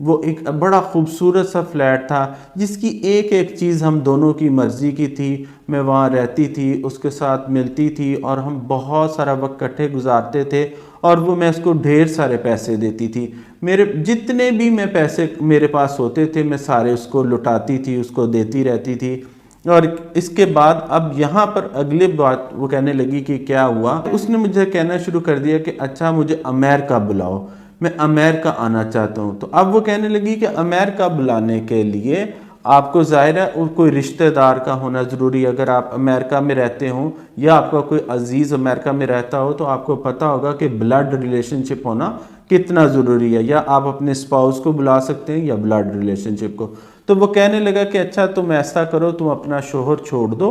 وہ ایک بڑا خوبصورت سا فلیٹ تھا جس کی ایک ایک چیز ہم دونوں کی مرضی کی تھی. میں وہاں رہتی تھی، اس کے ساتھ ملتی تھی اور ہم بہت سارا وقت اکٹھے گزارتے تھے، اور وہ میں اس کو ڈھیر سارے پیسے دیتی تھی. میرے جتنے بھی میں پیسے میرے پاس ہوتے تھے میں سارے اس کو لٹاتی تھی، اس کو دیتی رہتی تھی. اور اس کے بعد اب یہاں پر اگلی بات وہ کہنے لگی کہ کیا ہوا. اس نے مجھے کہنا شروع کر دیا کہ اچھا مجھے امریکہ بلاؤ، میں امریکہ آنا چاہتا ہوں. تو اب وہ کہنے لگی کہ امریکہ بلانے کے لیے آپ کو ظاہر ہے کوئی رشتہ دار کا ہونا ضروری ہے. اگر آپ امریکہ میں رہتے ہوں یا آپ کا کوئی عزیز امریکہ میں رہتا ہو تو آپ کو پتہ ہوگا کہ بلڈ ریلیشن شپ ہونا کتنا ضروری ہے. یا آپ اپنے سپاؤس کو بلا سکتے ہیں یا بلڈ ریلیشن شپ کو. تو وہ کہنے لگا کہ اچھا تم ایسا کرو، تم اپنا شوہر چھوڑ دو،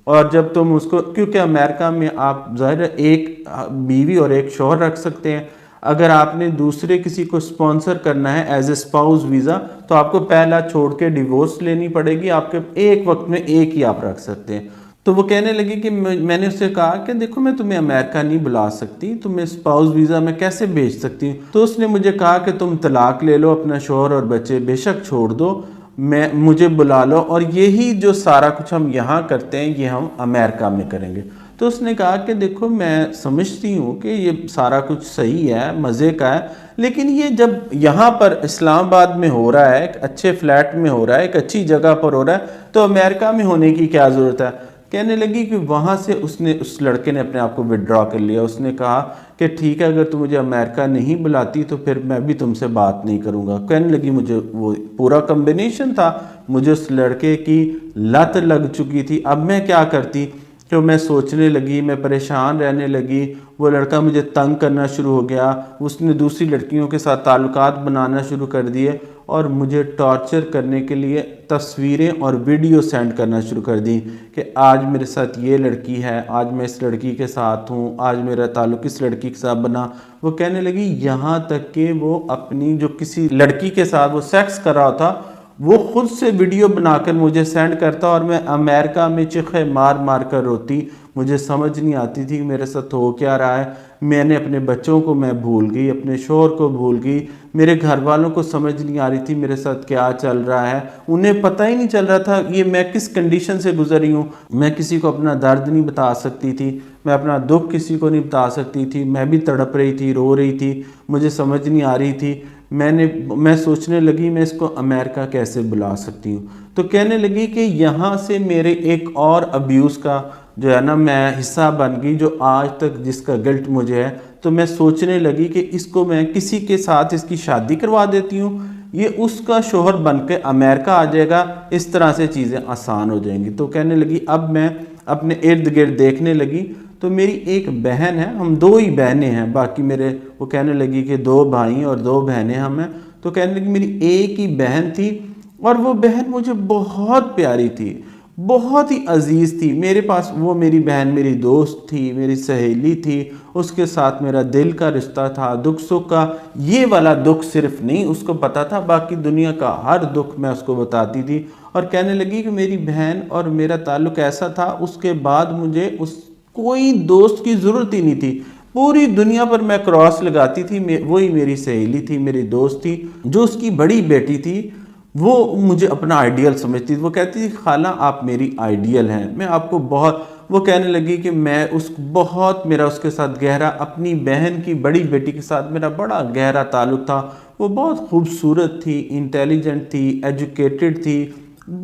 اور جب تم اس کو، کیونکہ امریکہ میں آپ ظاہر ایک بیوی اور ایک شوہر رکھ سکتے ہیں. اگر آپ نے دوسرے کسی کو سپانسر کرنا ہے ایز اے سپاؤس ویزا تو آپ کو پہلا چھوڑ کے ڈیورس لینی پڑے گی. آپ کے ایک وقت میں ایک ہی آپ رکھ سکتے ہیں. تو وہ کہنے لگی کہ میں نے اس سے کہا کہ دیکھو میں تمہیں امریکہ نہیں بلا سکتی، تمہیں سپاؤس ویزا میں کیسے بھیج سکتی ہوں. تو اس نے مجھے کہا کہ تم طلاق لے لو، اپنا شوہر اور بچے بے شک چھوڑ دو، مجھے بلا لو، اور یہی جو سارا کچھ ہم یہاں کرتے ہیں یہ ہم امریکہ میں کریں گے. تو اس نے کہا کہ دیکھو میں سمجھتی ہوں کہ یہ سارا کچھ صحیح ہے، مزے کا ہے، لیکن یہ جب یہاں پر اسلام آباد میں ہو رہا ہے، ایک اچھے فلیٹ میں ہو رہا ہے، ایک اچھی جگہ پر ہو رہا ہے، تو امریکہ میں ہونے کی کیا ضرورت ہے. کہنے لگی کہ وہاں سے اس لڑکے نے اپنے آپ کو وڈرا کر لیا. اس نے کہا کہ ٹھیک ہے اگر تم مجھے امریکہ نہیں بلاتی تو پھر میں بھی تم سے بات نہیں کروں گا. کہنے لگی مجھے وہ پورا کمبینیشن تھا، مجھے اس لڑکے کی لت لگ چکی تھی. اب میں کیا کرتی کہ میں سوچنے لگی، میں پریشان رہنے لگی. وہ لڑکا مجھے تنگ کرنا شروع ہو گیا، اس نے دوسری لڑکیوں کے ساتھ تعلقات بنانا شروع کر دیے اور مجھے ٹارچر کرنے کے لیے تصویریں اور ویڈیو سینڈ کرنا شروع کر دی کہ آج میرے ساتھ یہ لڑکی ہے، آج میں اس لڑکی کے ساتھ ہوں، آج میرا تعلق اس لڑکی کے ساتھ بنا. وہ کہنے لگی یہاں تک کہ وہ اپنی جو کسی لڑکی کے ساتھ وہ سیکس کر رہا تھا وہ خود سے ویڈیو بنا کر مجھے سینڈ کرتا، اور میں امریکہ میں چیخے مار مار کر روتی. مجھے سمجھ نہیں آتی تھی کہ میرے ساتھ ہو کیا رہا ہے. میں نے اپنے بچوں کو میں بھول گئی، اپنے شوہر کو بھول گئی، میرے گھر والوں کو سمجھ نہیں آ رہی تھی میرے ساتھ کیا چل رہا ہے. انہیں پتہ ہی نہیں چل رہا تھا یہ میں کس کنڈیشن سے گزری ہوں. میں کسی کو اپنا درد نہیں بتا سکتی تھی، میں اپنا دکھ کسی کو نہیں بتا سکتی تھی. میں بھی تڑپ رہی تھی، رو رہی تھی، مجھے سمجھ نہیں آ رہی تھی. میں سوچنے لگی میں اس کو امریکہ کیسے بلا سکتی ہوں. تو کہنے لگی کہ یہاں سے میرے ایک اور ابیوز کا جو ہے نا میں حصہ بن گئی، جو آج تک جس کا گلٹ مجھے ہے. تو میں سوچنے لگی کہ اس کو میں کسی کے ساتھ اس کی شادی کروا دیتی ہوں، یہ اس کا شوہر بن کے امریکہ آ جائے گا، اس طرح سے چیزیں آسان ہو جائیں گی. تو کہنے لگی اب میں اپنے ارد گرد دیکھنے لگی تو میری ایک بہن ہے، ہم دو ہی بہنیں ہیں، باقی میرے، وہ کہنے لگی کہ 2 بھائی اور 2 بہنیں ہم ہیں. تو کہنے لگی میری ایک ہی بہن تھی اور وہ بہن مجھے بہت پیاری تھی، بہت ہی عزیز تھی. میرے پاس وہ میری بہن میری دوست تھی، میری سہیلی تھی، اس کے ساتھ میرا دل کا رشتہ تھا، دکھ سکھ کا. یہ والا دکھ صرف نہیں اس کو پتا تھا، باقی دنیا کا ہر دکھ میں اس کو بتاتی تھی. اور کہنے لگی کہ میری بہن اور میرا تعلق ایسا تھا، اس کے بعد مجھے کوئی دوست کی ضرورت ہی نہیں تھی. پوری دنیا پر میں کراس لگاتی تھی، وہی میری سہیلی تھی، میری دوست تھی. جو اس کی بڑی بیٹی تھی وہ مجھے اپنا آئیڈیل سمجھتی تھی. وہ کہتی تھی خالہ آپ میری آئیڈیل ہیں، میں آپ کو بہت. وہ کہنے لگی کہ میں میرا اس کے ساتھ گہرا، اپنی بہن کی بڑی بیٹی کے ساتھ میرا بڑا گہرا تعلق تھا. وہ بہت خوبصورت تھی، انٹیلیجنٹ تھی، ایجوکیٹڈ تھی،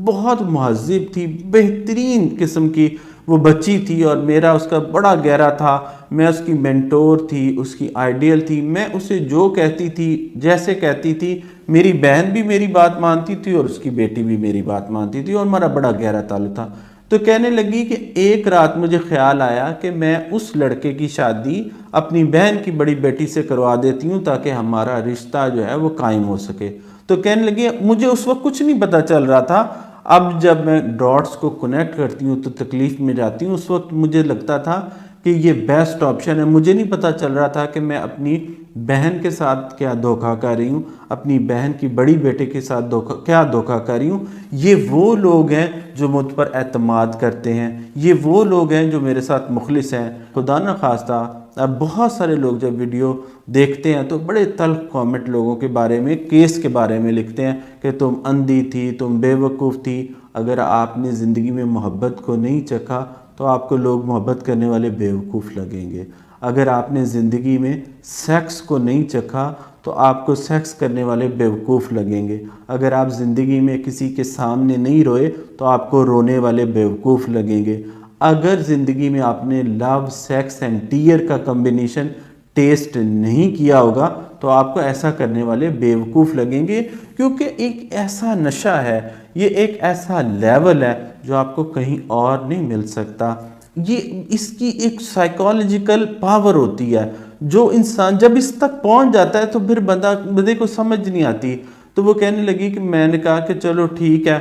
بہت مہذب تھی، بہترین قسم کی وہ بچی تھی، اور میرا اس کا بڑا گہرا تھا. میں اس کی مینٹور تھی، اس کی آئیڈیل تھی. میں اسے جو کہتی تھی، جیسے کہتی تھی، میری بہن بھی میری بات مانتی تھی اور اس کی بیٹی بھی میری بات مانتی تھی، اور ہمارا بڑا گہرا تعلق تھا. تو کہنے لگی کہ ایک رات مجھے خیال آیا کہ میں اس لڑکے کی شادی اپنی بہن کی بڑی بیٹی سے کروا دیتی ہوں تاکہ ہمارا رشتہ جو ہے وہ قائم ہو سکے. تو کہنے لگی مجھے اس وقت کچھ نہیں پتہ چل رہا تھا، اب جب میں ڈاٹس کو کنیکٹ کرتی ہوں تو تکلیف میں جاتی ہوں. اس وقت مجھے لگتا تھا کہ یہ بیسٹ آپشن ہے. مجھے نہیں پتہ چل رہا تھا کہ میں اپنی بہن کے ساتھ کیا دھوکہ کر رہی ہوں، اپنی بہن کی بڑی بیٹے کے ساتھ کیا دھوکہ کر رہی ہوں۔ یہ وہ لوگ ہیں جو مجھ پر اعتماد کرتے ہیں، یہ وہ لوگ ہیں جو میرے ساتھ مخلص ہیں۔ خدا نہ خواستہ اب بہت سارے لوگ جب ویڈیو دیکھتے ہیں تو بڑے تلخ کامنٹ لوگوں کے بارے میں، کیس کے بارے میں لکھتے ہیں کہ تم اندھی تھی، تم بے وقوف تھی۔ اگر آپ نے زندگی میں محبت کو نہیں چکھا تو آپ کو لوگ محبت کرنے والے بے وقوف لگیں گے۔ اگر آپ نے زندگی میں سیکس کو نہیں چکھا تو آپ کو سیکس کرنے والے بے وقوف لگیں گے۔ اگر آپ زندگی میں کسی کے سامنے نہیں روئے تو آپ کو رونے والے بے وقوف لگیں گے۔ اگر زندگی میں آپ نے لو، سیکس اینڈ ٹیئر کا کمبینیشن ٹیسٹ نہیں کیا ہوگا تو آپ کو ایسا کرنے والے بے وقوف لگیں گے، کیونکہ ایک ایسا نشہ ہے، یہ ایک ایسا لیول ہے جو آپ کو کہیں اور نہیں مل سکتا۔ یہ اس کی ایک سائیکالوجیکل پاور ہوتی ہے، جو انسان جب اس تک پہنچ جاتا ہے تو پھر بندے کو سمجھ نہیں آتی۔ تو وہ کہنے لگی کہ میں نے کہا کہ چلو ٹھیک ہے،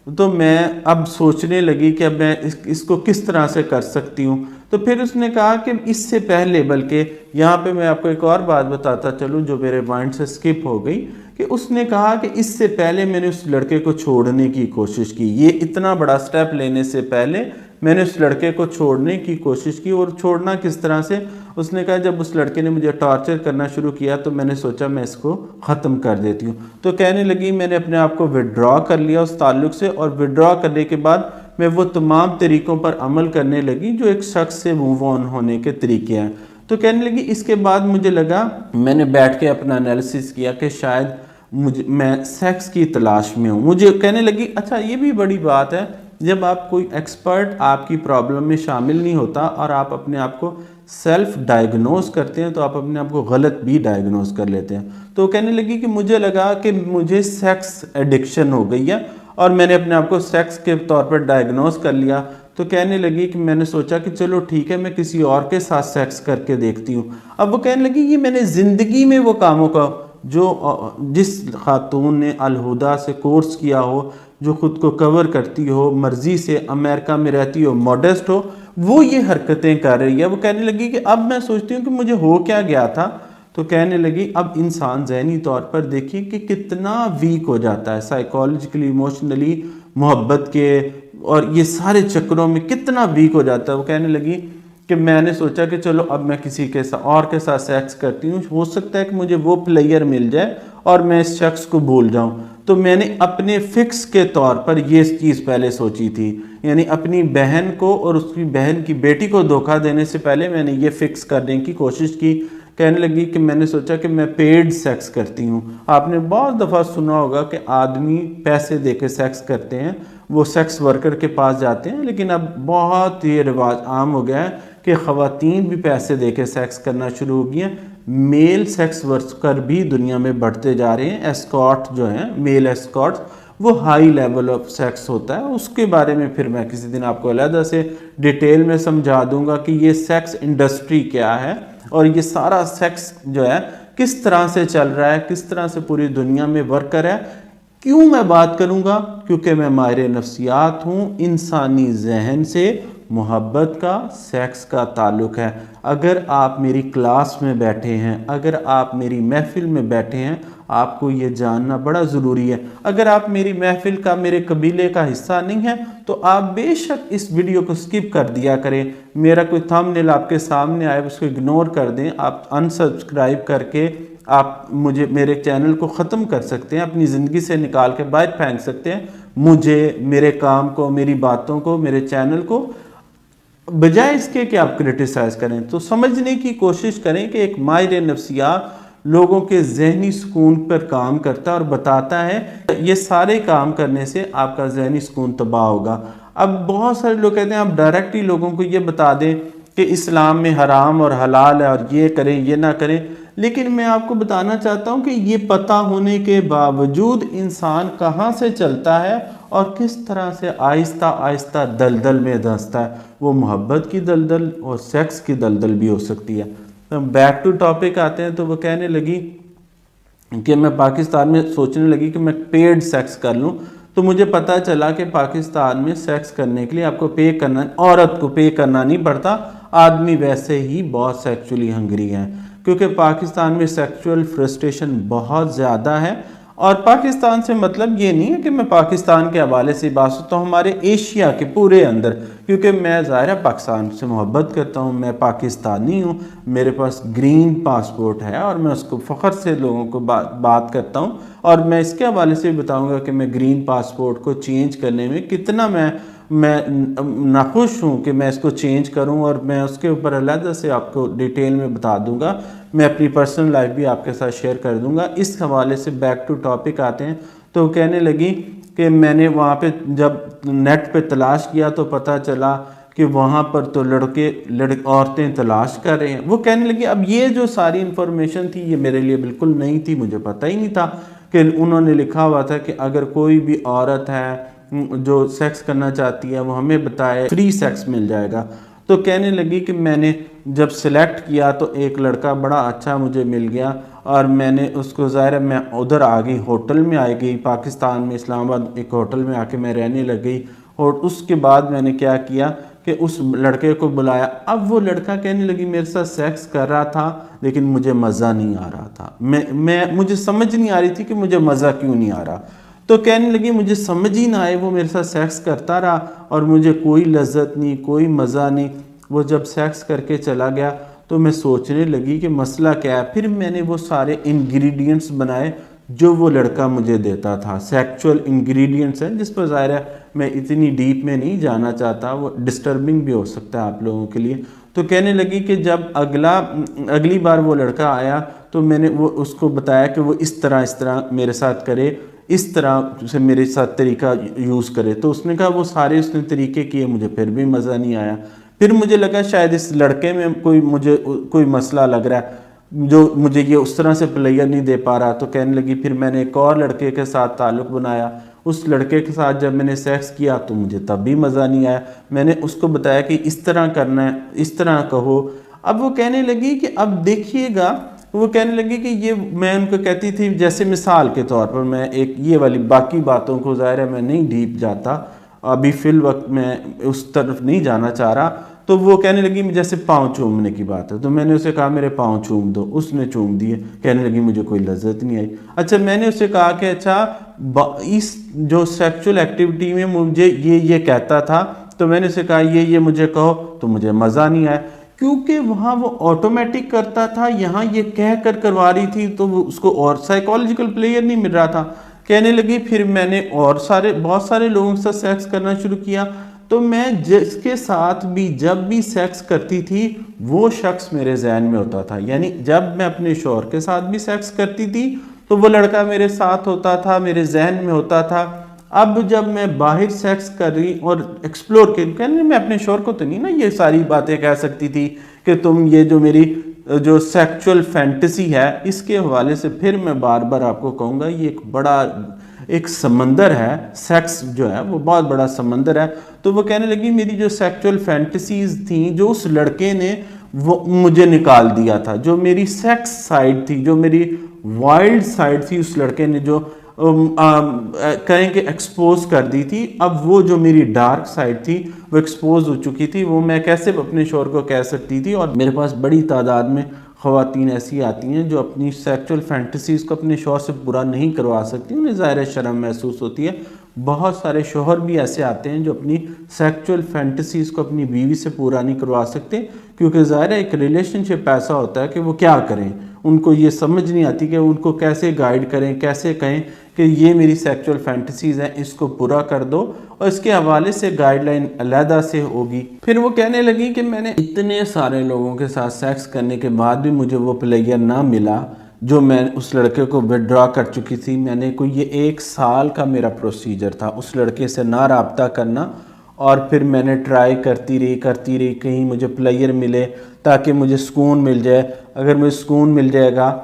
تو میں اب سوچنے لگی کہ اب میں اس کو کس طرح سے کر سکتی ہوں۔ تو پھر اس نے کہا کہ اس سے پہلے، بلکہ یہاں پہ میں آپ کو ایک اور بات بتاتا چلوں جو میرے مائنڈ سے سکپ ہو گئی، کہ اس نے کہا کہ اس سے پہلے میں نے اس لڑکے کو چھوڑنے کی کوشش کی۔ یہ اتنا بڑا سٹیپ لینے سے پہلے میں نے اس لڑکے کو چھوڑنے کی کوشش کی، اور چھوڑنا کس طرح سے؟ اس نے کہا جب اس لڑکے نے مجھے ٹارچر کرنا شروع کیا تو میں نے سوچا میں اس کو ختم کر دیتی ہوں۔ تو کہنے لگی میں نے اپنے آپ کو وڈرا کر لیا اس تعلق سے، اور وڈرا کرنے کے بعد میں وہ تمام طریقوں پر عمل کرنے لگی جو ایک شخص سے موو آن ہونے کے طریقے ہیں۔ تو کہنے لگی اس کے بعد مجھے لگا، میں نے بیٹھ کے اپنا انالیسس کیا کہ شاید میں سیکس کی تلاش میں ہوں۔ مجھے کہنے لگی اچھا یہ بھی بڑی بات ہے، جب آپ کوئی ایکسپرٹ آپ کی پرابلم میں شامل نہیں ہوتا اور آپ اپنے آپ کو سیلف ڈائیگنوز کرتے ہیں تو آپ اپنے آپ کو غلط بھی ڈائیگنوز کر لیتے ہیں۔ تو کہنے لگی کہ مجھے لگا کہ مجھے سیکس ایڈکشن ہو گئی ہے اور میں نے اپنے آپ کو سیکس کے طور پر ڈائیگنوز کر لیا۔ تو کہنے لگی کہ میں نے سوچا کہ چلو ٹھیک ہے میں کسی اور کے ساتھ سیکس کر کے دیکھتی ہوں۔ اب وہ کہنے لگی یہ میں نے زندگی میں وہ کاموں کا، جس خاتون نے الہدا سے کورس کیا ہو، جو خود کو کور کرتی ہو، مرضی سے امریکہ میں رہتی ہو، ماڈسٹ ہو، وہ یہ حرکتیں کر رہی ہے۔ وہ کہنے لگی کہ اب میں سوچتی ہوں کہ مجھے ہو کیا گیا تھا۔ تو کہنے لگی اب انسان ذہنی طور پر دیکھیے کہ کتنا ویک ہو جاتا ہے، سائیکالوجیکلی، ایموشنلی، محبت کے اور یہ سارے چکروں میں کتنا ویک ہو جاتا ہے۔ وہ کہنے لگی کہ میں نے سوچا کہ چلو اب میں کسی کے اور کے ساتھ سیکس کرتی ہوں، ہو سکتا ہے کہ مجھے وہ پلیئر مل جائے اور میں اس شخص کو بھول جاؤں۔ تو میں نے اپنے فکس کے طور پر یہ چیز پہلے سوچی تھی، یعنی اپنی بہن کو اور اس کی بہن کی بیٹی کو دھوکہ دینے سے پہلے میں نے یہ فکس کرنے کی کوشش کی۔ کہنے لگی کہ میں نے سوچا کہ میں پیڈ سیکس کرتی ہوں۔ آپ نے بہت دفعہ سنا ہوگا کہ آدمی پیسے دے کے سیکس کرتے ہیں، وہ سیکس ورکر کے پاس جاتے ہیں، لیکن اب بہت یہ رواج عام ہو گیا ہے کہ خواتین بھی پیسے دے کے سیکس کرنا شروع ہو گئی ہیں۔ میل سیکس ورکر بھی دنیا میں بڑھتے جا رہے ہیں۔ ایسکارٹ جو ہیں، میل ایسکارٹ، وہ ہائی لیول آف سیکس ہوتا ہے۔ اس کے بارے میں پھر میں کسی دن آپ کو علیحدہ سے ڈیٹیل میں سمجھا دوں گا کہ یہ سیکس انڈسٹری کیا ہے اور یہ سارا سیکس جو ہے کس طرح سے چل رہا ہے، کس طرح سے پوری دنیا میں ورک کر رہا ہے۔ کیوں میں بات کروں گا؟ کیونکہ میں ماہر نفسیات ہوں۔ انسانی ذہن سے محبت کا، سیکس کا تعلق ہے۔ اگر آپ میری کلاس میں بیٹھے ہیں، اگر آپ میری محفل میں بیٹھے ہیں، آپ کو یہ جاننا بڑا ضروری ہے۔ اگر آپ میری محفل کا، میرے قبیلے کا حصہ نہیں ہیں تو آپ بے شک اس ویڈیو کو سکپ کر دیا کریں۔ میرا کوئی تھمبنیل آپ کے سامنے آئے اس کو اگنور کر دیں، آپ انسبسکرائب کر کے آپ میرے چینل کو ختم کر سکتے ہیں، اپنی زندگی سے نکال کے باہر پھینک سکتے ہیں مجھے، میرے کام کو، میری باتوں کو، میرے چینل کو، بجائے اس کے کہ آپ کرٹیسائز کریں۔ تو سمجھنے کی کوشش کریں کہ ایک ماہر نفسیات لوگوں کے ذہنی سکون پر کام کرتا ہے اور بتاتا ہے یہ سارے کام کرنے سے آپ کا ذہنی سکون تباہ ہوگا۔ اب بہت سارے لوگ کہتے ہیں آپ ڈائریکٹلی لوگوں کو یہ بتا دیں کہ اسلام میں حرام اور حلال ہے اور یہ کریں یہ نہ کریں، لیکن میں آپ کو بتانا چاہتا ہوں کہ یہ پتہ ہونے کے باوجود انسان کہاں سے چلتا ہے اور کس طرح سے آہستہ آہستہ دلدل میں دھنستا ہے۔ وہ محبت کی دلدل اور سیکس کی دلدل بھی ہو سکتی ہے۔ بیک ٹو ٹاپک آتے ہیں۔ تو وہ کہنے لگی کہ میں پاکستان میں سوچنے لگی کہ میں پیڈ سیکس کر لوں۔ تو مجھے پتہ چلا کہ پاکستان میں سیکس کرنے کے لیے آپ کو پے کرنا، عورت کو پے کرنا نہیں پڑتا، آدمی ویسے ہی بہت سیکچولی ہنگری ہیں، کیونکہ پاکستان میں سیکچول فرسٹریشن بہت زیادہ ہے۔ اور پاکستان سے مطلب یہ نہیں ہے کہ میں پاکستان کے حوالے سے بات کرتا ہوں، ہمارے ایشیا کے پورے اندر، کیونکہ میں ظاہر ہے پاکستان سے محبت کرتا ہوں، میں پاکستانی ہوں، میرے پاس گرین پاسپورٹ ہے اور میں اس کو فخر سے لوگوں کو بات کرتا ہوں، اور میں اس کے حوالے سے بھی بتاؤں گا کہ میں گرین پاسپورٹ کو چینج کرنے میں کتنا میں ناخوش ہوں کہ میں اس کو چینج کروں، اور میں اس کے اوپر علیحدہ سے آپ کو ڈیٹیل میں بتا دوں گا، میں اپنی پرسنل لائف بھی آپ کے ساتھ شیئر کر دوں گا۔ اس حوالے سے بیک ٹو ٹاپک آتے ہیں، تو کہنے لگی کہ میں نے وہاں پہ جب نیٹ پہ تلاش کیا تو پتہ چلا کہ وہاں پر تو عورتیں تلاش کر رہے ہیں۔ وہ کہنے لگی اب یہ جو ساری انفارمیشن تھی یہ میرے لیے بالکل نہیں تھی، مجھے پتہ ہی نہیں تھا کہ انہوں نے لکھا ہوا تھا کہ اگر کوئی بھی عورت ہے جو سیکس کرنا چاہتی ہے وہ ہمیں بتائے، فری سیکس مل جائے گا۔ تو کہنے لگی کہ میں نے جب سلیکٹ کیا تو ایک لڑکا بڑا اچھا مجھے مل گیا، اور میں نے اس کو ظاہر ہے میں ادھر آ گئی، ہوٹل میں آ گئی پاکستان میں، اسلام آباد ایک ہوٹل میں آ کے میں رہنے لگ گئی، اور اس کے بعد میں نے کیا کیا کہ اس لڑکے کو بلایا۔ اب وہ لڑکا کہنے لگی میرے ساتھ سیکس کر رہا تھا لیکن مجھے مزہ نہیں آ رہا تھا، مجھے سمجھ نہیں آ رہی تھی کہ مجھے مزہ کیوں نہیں آ رہا۔ تو کہنے لگی مجھے سمجھ ہی نہ آئے، وہ میرے ساتھ سیکس کرتا رہا اور مجھے کوئی لذت نہیں، کوئی مزہ نہیں۔ وہ جب سیکس کر کے چلا گیا تو میں سوچنے لگی کہ مسئلہ کیا ہے۔ پھر میں نے وہ سارے انگریڈینٹس بنائے جو وہ لڑکا مجھے دیتا تھا، سیکچول انگریڈینٹس ہیں جس پر ظاہر ہے میں اتنی ڈیپ میں نہیں جانا چاہتا، وہ ڈسٹربنگ بھی ہو سکتا ہے آپ لوگوں کے لیے۔ تو کہنے لگی کہ جب اگلی بار وہ لڑکا آیا تو میں نے اس کو بتایا کہ وہ اس طرح میرے ساتھ کرے، اس طرح سے میرے ساتھ طریقہ یوز کرے۔ تو اس نے کہا وہ سارے اس نے طریقے کیے، مجھے پھر بھی مزہ نہیں آیا۔ پھر مجھے لگا شاید اس لڑکے میں مجھے کوئی مسئلہ لگ رہا ہے جو مجھے یہ اس طرح سے پلیئر نہیں دے پا رہا۔ تو کہنے لگی پھر میں نے ایک اور لڑکے کے ساتھ تعلق بنایا، اس لڑکے کے ساتھ جب میں نے سیکس کیا تو مجھے تب بھی مزہ نہیں آیا۔ میں نے اس کو بتایا کہ اس طرح کرنا ہے، اس طرح کہو۔ اب وہ کہنے لگی کہ اب دیکھیے گا، وہ کہنے لگی کہ یہ میں ان کو کہتی تھی، جیسے مثال کے طور پر میں ایک یہ والی باقی باتوں کو ظاہر ہے میں نہیں ڈیپ جاتا ابھی فی الوقت، میں اس طرف نہیں جانا چاہ رہا۔ تو وہ کہنے لگی جیسے پاؤں چومنے کی بات ہے، تو میں نے اسے کہا میرے پاؤں چوم دو، اس نے چوم دیے، کہنے لگی مجھے کوئی لذت نہیں آئی۔ اچھا میں نے اسے کہا کہ اچھا اس جو سیکچول ایکٹیویٹی میں مجھے یہ کہتا تھا، تو میں نے اسے کہا یہ مجھے کہو، تو مجھے مزہ نہیں آیا، کیونکہ وہاں وہ آٹومیٹک کرتا تھا، یہاں یہ کہہ کر کروا رہی تھی، تو وہ اس کو اور سائیکالوجیکل پلیئر نہیں مل رہا تھا۔ کہنے لگی پھر میں نے بہت سارے لوگوں کے ساتھ سیکس کرنا شروع کیا، تو میں جس کے ساتھ بھی جب بھی سیکس کرتی تھی وہ شخص میرے ذہن میں ہوتا تھا، یعنی جب میں اپنے شوہر کے ساتھ بھی سیکس کرتی تھی تو وہ لڑکا میرے ساتھ ہوتا تھا، میرے ذہن میں ہوتا تھا۔ اب جب میں باہر سیکس کر رہی اور ایکسپلور کہنے میں اپنے شوہر کو تو نہیں نا یہ ساری باتیں کہہ سکتی تھی کہ تم یہ جو میری جو سیکچول فینٹیسی ہے اس کے حوالے سے، پھر میں بار بار آپ کو کہوں گا یہ ایک سمندر ہے، سیکس جو ہے وہ بہت بڑا سمندر ہے۔ تو وہ کہنے لگی میری جو سیکچول فینٹیسیز تھیں جو اس لڑکے نے وہ مجھے نکال دیا تھا، جو میری سیکس سائیڈ تھی، جو میری وائلڈ سائیڈ تھی، اس لڑکے نے جو کہیں کہ ایکسپوز کر دی تھی، اب وہ جو میری ڈارک سائیڈ تھی وہ ایکسپوز ہو چکی تھی، وہ میں کیسے اپنے شوہر کو کہہ سکتی تھی۔ اور میرے پاس بڑی تعداد میں خواتین ایسی آتی ہیں جو اپنی سیکچول فینٹیسیز کو اپنے شوہر سے پورا نہیں کروا سکتی، انہیں ظاہر شرم محسوس ہوتی ہے۔ بہت سارے شوہر بھی ایسے آتے ہیں جو اپنی سیکچول فینٹیسیز کو اپنی بیوی سے پورا نہیں کروا سکتے، کیونکہ ظاہر ایک ریلیشن شپ ایسا ہوتا ہے کہ وہ کیا کریں، ان کو یہ سمجھ نہیں آتی کہ ان کو کیسے گائیڈ کریں، کیسے کہیں کہ یہ میری سیکچول فینٹیسیز ہیں، اس کو پورا کر دو، اور اس کے حوالے سے گائیڈ لائن علیحدہ سے ہوگی۔ پھر وہ کہنے لگی کہ میں نے اتنے سارے لوگوں کے ساتھ سیکس کرنے کے بعد بھی مجھے وہ پلیئر نہ ملا جو میں اس لڑکے کو وڈرا کر چکی تھی۔ میں نے یہ 1 سال کا میرا پروسیجر تھا اس لڑکے سے نہ رابطہ کرنا، اور پھر میں نے ٹرائی کرتی رہی کہیں مجھے پلیئر ملے تاکہ مجھے سکون مل جائے۔ اگر مجھے سکون مل جائے گا،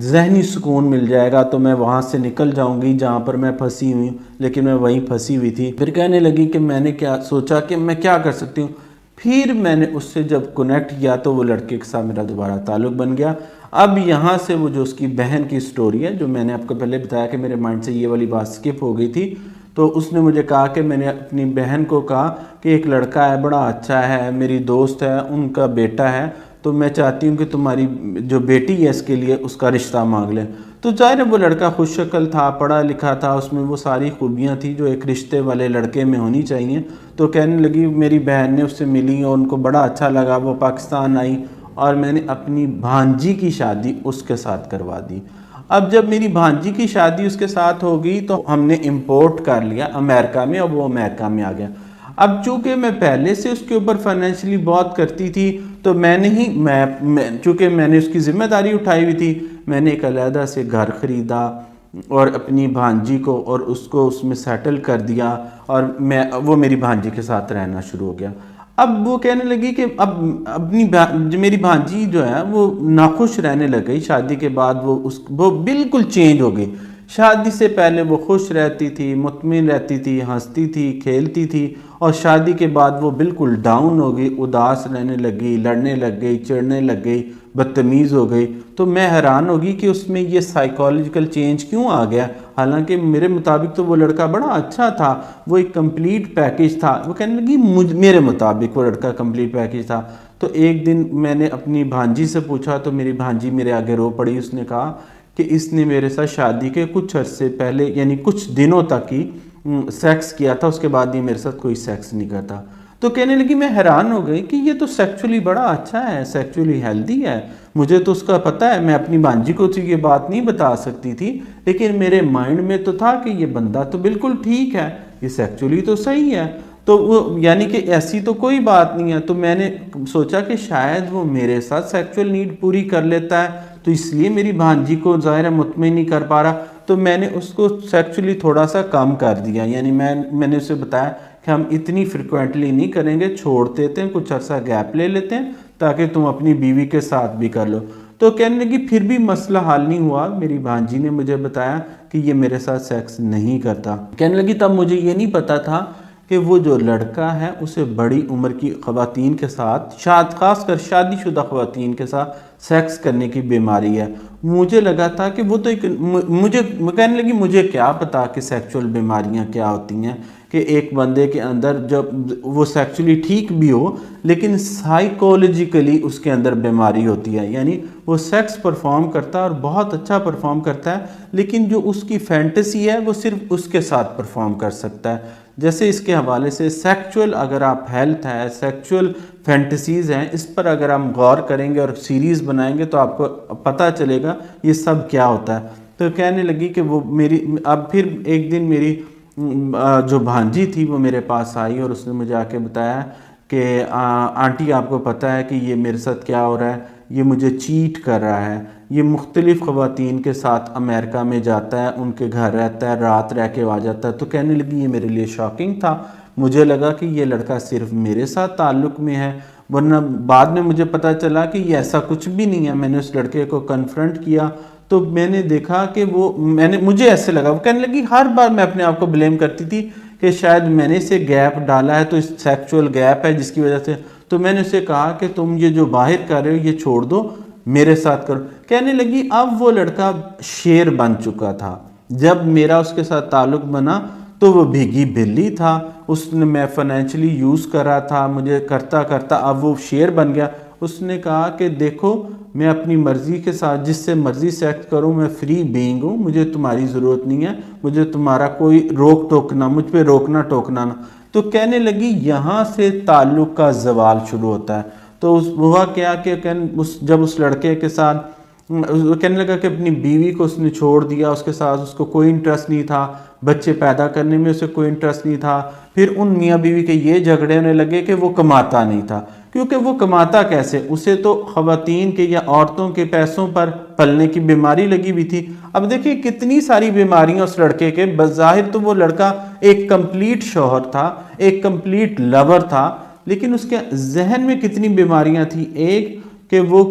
ذہنی سکون مل جائے گا، تو میں وہاں سے نکل جاؤں گی جہاں پر میں پھنسی ہوئی ہوں، لیکن میں وہیں پھنسی ہوئی تھی۔ پھر کہنے لگی کہ میں نے کیا سوچا کہ میں کیا کر سکتی ہوں۔ پھر میں نے اس سے جب کنیکٹ کیا تو وہ لڑکے کے ساتھ میرا دوبارہ تعلق بن گیا۔ اب یہاں سے وہ جو اس کی بہن کی سٹوری ہے، جو میں نے آپ کو پہلے بتایا کہ میرے مائنڈ سے یہ والی بات سکپ ہو گئی تھی، تو اس نے مجھے کہا کہ میں نے اپنی بہن کو کہا کہ ایک لڑکا ہے بڑا اچھا ہے، میری دوست ہے، ان کا بیٹا ہے، تو میں چاہتی ہوں کہ تمہاری جو بیٹی ہے اس کے لیے اس کا رشتہ مانگ لیں۔ تو ظاہر ہے وہ لڑکا خوش شکل تھا، پڑھا لکھا تھا، اس میں وہ ساری خوبیاں تھیں جو ایک رشتے والے لڑکے میں ہونی چاہیے۔ تو کہنے لگی، میری بہن نے اس سے ملی اور ان کو بڑا اچھا لگا، وہ پاکستان آئی اور میں نے اپنی بھانجی کی شادی اس کے ساتھ کروا دی۔ اب جب میری بھانجی کی شادی اس کے ساتھ ہو گئی تو ہم نے امپورٹ کر لیا امریکہ میں، اور وہ امریکہ میں آ گیا۔ اب چونکہ میں پہلے سے اس کے اوپر فائنینشلی بہت کرتی تھی تو چونکہ میں نے اس کی ذمہ داری اٹھائی ہوئی تھی، میں نے ایک علیحدہ سے گھر خریدا اور اپنی بھانجی کو اور اس کو اس میں سیٹل کر دیا، اور وہ میری بھانجی کے ساتھ رہنا شروع ہو گیا۔ اب وہ کہنے لگی کہ اب میری بھانجی جو ہے وہ ناخوش رہنے لگ گئی شادی کے بعد، وہ بالکل چینج ہو گئی۔ شادی سے پہلے وہ خوش رہتی تھی، مطمئن رہتی تھی، ہنستی تھی، کھیلتی تھی، اور شادی کے بعد وہ بالکل ڈاؤن ہو گئی، اداس رہنے لگی، لڑنے لگ گئی، چڑھنے لگ گئی، بدتمیز ہو گئی۔ تو میں حیران ہوگی کہ اس میں یہ سائیکالوجیکل چینج کیوں آ گیا، حالانکہ میرے مطابق تو وہ لڑکا بڑا اچھا تھا، وہ ایک کمپلیٹ پیکیج تھا۔ وہ کہنے لگی میرے مطابق وہ لڑکا کمپلیٹ پیکیج تھا۔ تو ایک دن میں نے اپنی بھانجی سے پوچھا تو میری بھانجی میرے آگے رو پڑی، اس نے کہا کہ اس نے میرے ساتھ شادی کے کچھ عرصے پہلے یعنی کچھ دنوں تک ہی سیکس کیا تھا، اس کے بعد یہ میرے ساتھ کوئی سیکس نہیں کرتا۔ تو کہنے لگی میں حیران ہو گئی کہ یہ تو سیکچولی بڑا اچھا ہے، سیکچولی ہیلدی ہے، مجھے تو اس کا پتہ ہے، میں اپنی بھانجی کو تو یہ بات نہیں بتا سکتی تھی، لیکن میرے مائنڈ میں تو تھا کہ یہ بندہ تو بالکل ٹھیک ہے، یہ سیکچولی تو صحیح ہے۔ تو وہ یعنی کہ ایسی تو کوئی بات نہیں ہے۔ تو میں نے سوچا کہ شاید وہ میرے ساتھ سیکچول نیڈ پوری کر لیتا ہے، تو اس لیے میری بھانجی کو ظاہر ہے مطمئن نہیں کر پا رہا، تو میں نے اس کو سیکچولی تھوڑا سا کم کر دیا، یعنی میں نے اسے بتایا کہ ہم اتنی فریکوینٹلی نہیں کریں گے، چھوڑ دیتے ہیں، کچھ عرصہ گیپ لے لیتے ہیں تاکہ تم اپنی بیوی کے ساتھ بھی کر لو۔ تو کہنے لگی پھر بھی مسئلہ حل نہیں ہوا، میری بھانجی نے مجھے بتایا کہ یہ میرے ساتھ سیکس نہیں کرتا۔ کہنے لگی تب مجھے یہ نہیں پتا تھا کہ وہ جو لڑکا ہے اسے بڑی عمر کی خواتین کے ساتھ خاص کر شادی شدہ خواتین کے ساتھ سیکس کرنے کی بیماری ہے۔ مجھے لگا تھا کہ وہ تو کہنے لگی مجھے کیا پتا کہ سیکچول بیماریاں کیا ہوتی ہیں، کہ ایک بندے کے اندر جب وہ سیکچولی ٹھیک بھی ہو لیکن سائیکولوجیکلی اس کے اندر بیماری ہوتی ہے، یعنی وہ سیکس پرفارم کرتا ہے اور بہت اچھا پرفارم کرتا ہے، لیکن جو اس کی فینٹیسی ہے وہ صرف اس کے ساتھ پرفارم کر سکتا ہے۔ جیسے اس کے حوالے سے سیکچول اگر آپ ہیلتھ ہے، سیکچول فینٹیسیز ہیں، اس پر اگر ہم غور کریں گے اور سیریز بنائیں گے تو آپ کو پتہ چلے گا یہ سب کیا ہوتا ہے۔ تو کہنے لگی کہ وہ اب پھر ایک دن میری جو بھانجی تھی وہ میرے پاس آئی اور اس نے مجھے آ کے بتایا کہ آنٹی آپ کو پتہ ہے کہ یہ میرے ساتھ کیا ہو رہا ہے، یہ مجھے چیٹ کر رہا ہے، یہ مختلف خواتین کے ساتھ امریکہ میں جاتا ہے، ان کے گھر رہتا ہے، رات رہ کے آ جاتا ہے۔ تو کہنے لگی یہ میرے لیے شاکنگ تھا، مجھے لگا کہ یہ لڑکا صرف میرے ساتھ تعلق میں ہے، ورنہ بعد میں مجھے پتہ چلا کہ یہ ایسا کچھ بھی نہیں ہے۔ میں نے اس لڑکے کو کنفرنٹ کیا تو میں نے دیکھا کہ مجھے ایسے لگا، وہ کہنے لگی ہر بار میں اپنے آپ کو بلیم کرتی تھی کہ شاید میں نے اسے گیپ ڈالا ہے، تو اس سیکچول گیپ ہے جس کی وجہ سے۔ تو میں نے اسے کہا کہ تم یہ جو باہر کر رہے ہو یہ چھوڑ دو، میرے ساتھ کرو۔ کہنے لگی اب وہ لڑکا شیر بن چکا تھا، جب میرا اس کے ساتھ تعلق بنا تو وہ بھیگی بلی تھا، اس نے میں فائنینشلی یوز کر رہا تھا، مجھے کرتا کرتا اب وہ شیر بن گیا۔ اس نے کہا کہ دیکھو میں اپنی مرضی کے ساتھ جس سے مرضی سیکس کروں، میں فری بینگ ہوں، مجھے تمہاری ضرورت نہیں ہے، مجھے تمہارا کوئی روک ٹوکنا، مجھ پہ روکنا ٹوکنا نہ۔ تو کہنے لگی یہاں سے تعلق کا زوال شروع ہوتا ہے۔ تو ہوا کیا کہ جب اس لڑکے کے ساتھ کہنے لگا کہ اپنی بیوی کو اس نے چھوڑ دیا، اس کے ساتھ اس کو کوئی انٹرسٹ نہیں تھا، بچے پیدا کرنے میں اسے کوئی انٹرسٹ نہیں تھا۔ پھر ان میاں بیوی کے یہ جھگڑے ہونے لگے کہ وہ کماتا نہیں تھا، کیونکہ وہ کماتا کیسے، اسے تو خواتین کے یا عورتوں کے پیسوں پر پلنے کی بیماری لگی ہوئی تھی۔ اب دیکھیں کتنی ساری بیماریاں اس لڑکے کے، بظاہر تو وہ لڑکا ایک کمپلیٹ شوہر تھا، ایک کمپلیٹ لور تھا، لیکن اس کے ذہن میں کتنی بیماریاں تھیں۔ ایک کہ وہ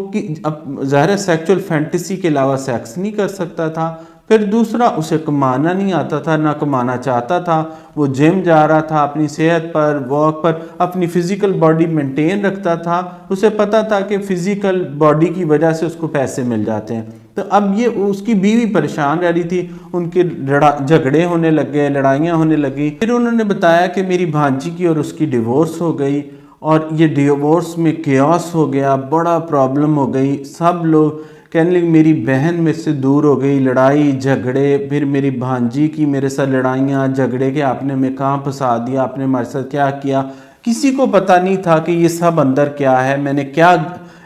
ظاہر سیکچول فینٹیسی کے علاوہ سیکس نہیں کر سکتا تھا، پھر دوسرا اسے کمانا نہیں آتا تھا، نہ کمانا چاہتا تھا، وہ جم جا رہا تھا، اپنی صحت پر، واک پر، اپنی فزیکل باڈی مینٹین رکھتا تھا، اسے پتا تھا کہ فزیکل باڈی کی وجہ سے اس کو پیسے مل جاتے ہیں۔ تو اب یہ اس کی بیوی پریشان رہ رہی تھی، ان کے جھگڑے ہونے لگ گئے، لڑائیاں ہونے لگی۔ پھر انہوں نے بتایا کہ میری بھانجی کی اور اس کی ڈیورس ہو گئی، اور یہ ڈیورس میں کیوس ہو گیا، بڑا پرابلم ہو گئی، سب لوگ کہنے لگے میری بہن میں سے دور ہو گئی، لڑائی جھگڑے، پھر میری بھانجی کی میرے ساتھ لڑائیاں جھگڑے کہ آپ نے ہمیں کہاں پھنسا دیا، آپ نے ہمارے ساتھ کیا کیا۔ کسی کو پتہ نہیں تھا کہ یہ سب اندر کیا ہے، میں نے کیا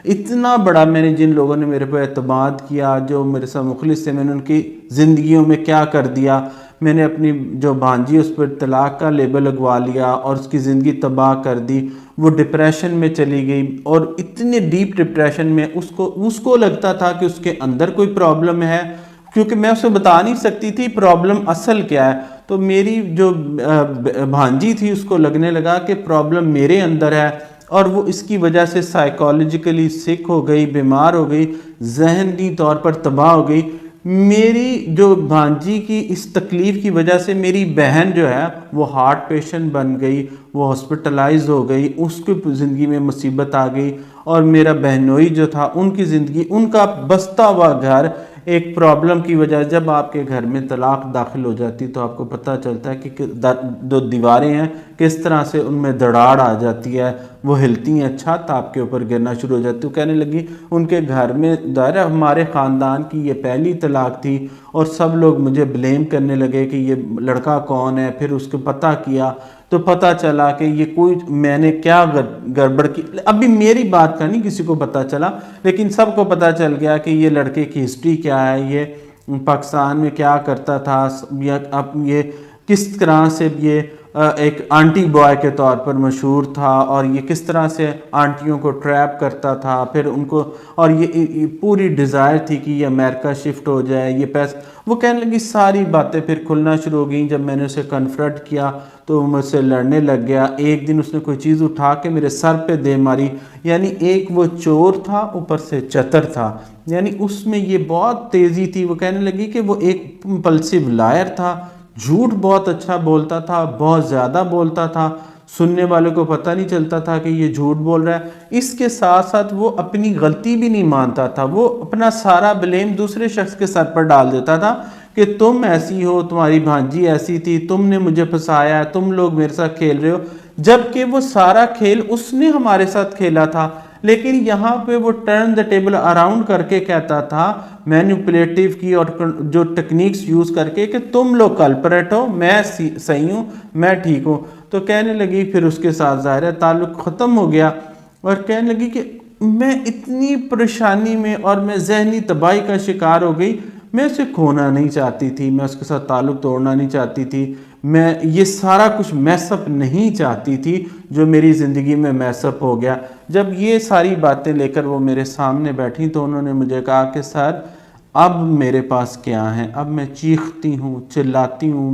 اتنا بڑا، میں نے جن لوگوں نے میرے پہ اعتماد کیا، جو میرے ساتھ مخلص تھے، میں نے ان کی زندگیوں میں کیا کر دیا۔ میں نے اپنی جو بھانجی اس پر طلاق کا لیبل لگوا لیا اور اس کی زندگی تباہ کر دی، وہ ڈپریشن میں چلی گئی، اور اتنے ڈیپ ڈپریشن میں اس کو لگتا تھا کہ اس کے اندر کوئی پرابلم ہے، کیونکہ میں اسے بتا نہیں سکتی تھی پرابلم اصل کیا ہے۔ تو میری جو بھانجی تھی اس کو لگنے لگا کہ پرابلم میرے اندر ہے، اور وہ اس کی وجہ سے سائیکالوجیکلی سک ہو گئی، بیمار ہو گئی، ذہنی طور پر تباہ ہو گئی۔ میری جو بھانجی کی اس تکلیف کی وجہ سے میری بہن جو ہے وہ ہارٹ پیشنٹ بن گئی، وہ ہاسپٹلائز ہو گئی، اس کی زندگی میں مصیبت آ گئی، اور میرا بہنوئی جو تھا ان کی زندگی، ان کا بستا ہوا گھر ایک پرابلم کی وجہ، جب آپ کے گھر میں طلاق داخل ہو جاتی تو آپ کو پتہ چلتا ہے کہ جو دیواریں ہیں کس طرح سے ان میں دراڑ آ جاتی ہے، وہ ہلتی ہیں، چھت آپ کے اوپر گرنا شروع ہو جاتی ہے۔ کہنے لگی ان کے گھر میں دائرہ ہمارے خاندان کی یہ پہلی طلاق تھی، اور سب لوگ مجھے بلیم کرنے لگے کہ یہ لڑکا کون ہے۔ پھر اس کو پتہ کیا تو پتہ چلا کہ یہ کوئی میں نے کیا گڑبڑ کی، ابھی میری بات کا نہیں کسی کو پتہ چلا، لیکن سب کو پتہ چل گیا کہ یہ لڑکے کی ہسٹری کیا ہے، یہ پاکستان میں کیا کرتا تھا، یہ کس طرح سے یہ ایک آنٹی بوائے کے طور پر مشہور تھا، اور یہ کس طرح سے آنٹیوں کو ٹریپ کرتا تھا، پھر ان کو، اور یہ پوری ڈیزائر تھی کہ یہ امریکہ شفٹ ہو جائے، یہ پیسے، وہ کہنے لگی ساری باتیں پھر کھلنا شروع ہو گئیں۔ جب میں نے اسے کنفرنٹ کیا تو وہ مجھ سے لڑنے لگ گیا۔ ایک دن اس نے کوئی چیز اٹھا کے میرے سر پہ دے ماری، یعنی ایک وہ چور تھا اوپر سے چتر تھا، یعنی اس میں یہ بہت تیزی تھی۔ وہ کہنے لگی کہ وہ ایک امپلسیو لائر تھا، جھوٹ بہت اچھا بولتا تھا، بہت زیادہ بولتا تھا، سننے والے کو پتہ نہیں چلتا تھا کہ یہ جھوٹ بول رہا ہے۔ اس کے ساتھ ساتھ وہ اپنی غلطی بھی نہیں مانتا تھا، وہ اپنا سارا بلیم دوسرے شخص کے سر پر ڈال دیتا تھا کہ تم ایسی ہو، تمہاری بھانجی ایسی تھی، تم نے مجھے پھنسایا ہے، تم لوگ میرے ساتھ کھیل رہے ہو، جبکہ وہ سارا کھیل اس نے ہمارے ساتھ کھیلا تھا۔ لیکن یہاں پہ وہ ٹرن دا ٹیبل اراؤنڈ کر کے کہتا تھا، مینیپولیٹیو کی اور جو ٹیکنیکس یوز کر کے، کہ تم لوگ کلپریٹ ہو، میں صحیح ہوں، میں ٹھیک ہوں۔ تو کہنے لگی، پھر اس کے ساتھ ظاہر ہے تعلق ختم ہو گیا، اور کہنے لگی کہ میں اتنی پریشانی میں اور میں ذہنی تباہی کا شکار ہو گئی، میں اسے کھونا نہیں چاہتی تھی، میں اس کے ساتھ تعلق توڑنا نہیں چاہتی تھی، میں یہ سارا کچھ میس اپ نہیں چاہتی تھی جو میری زندگی میں میس اپ ہو گیا۔ جب یہ ساری باتیں لے کر وہ میرے سامنے بیٹھی تو انہوں نے مجھے کہا کہ سر اب میرے پاس کیا ہے، اب میں چیختی ہوں، چلاتی ہوں،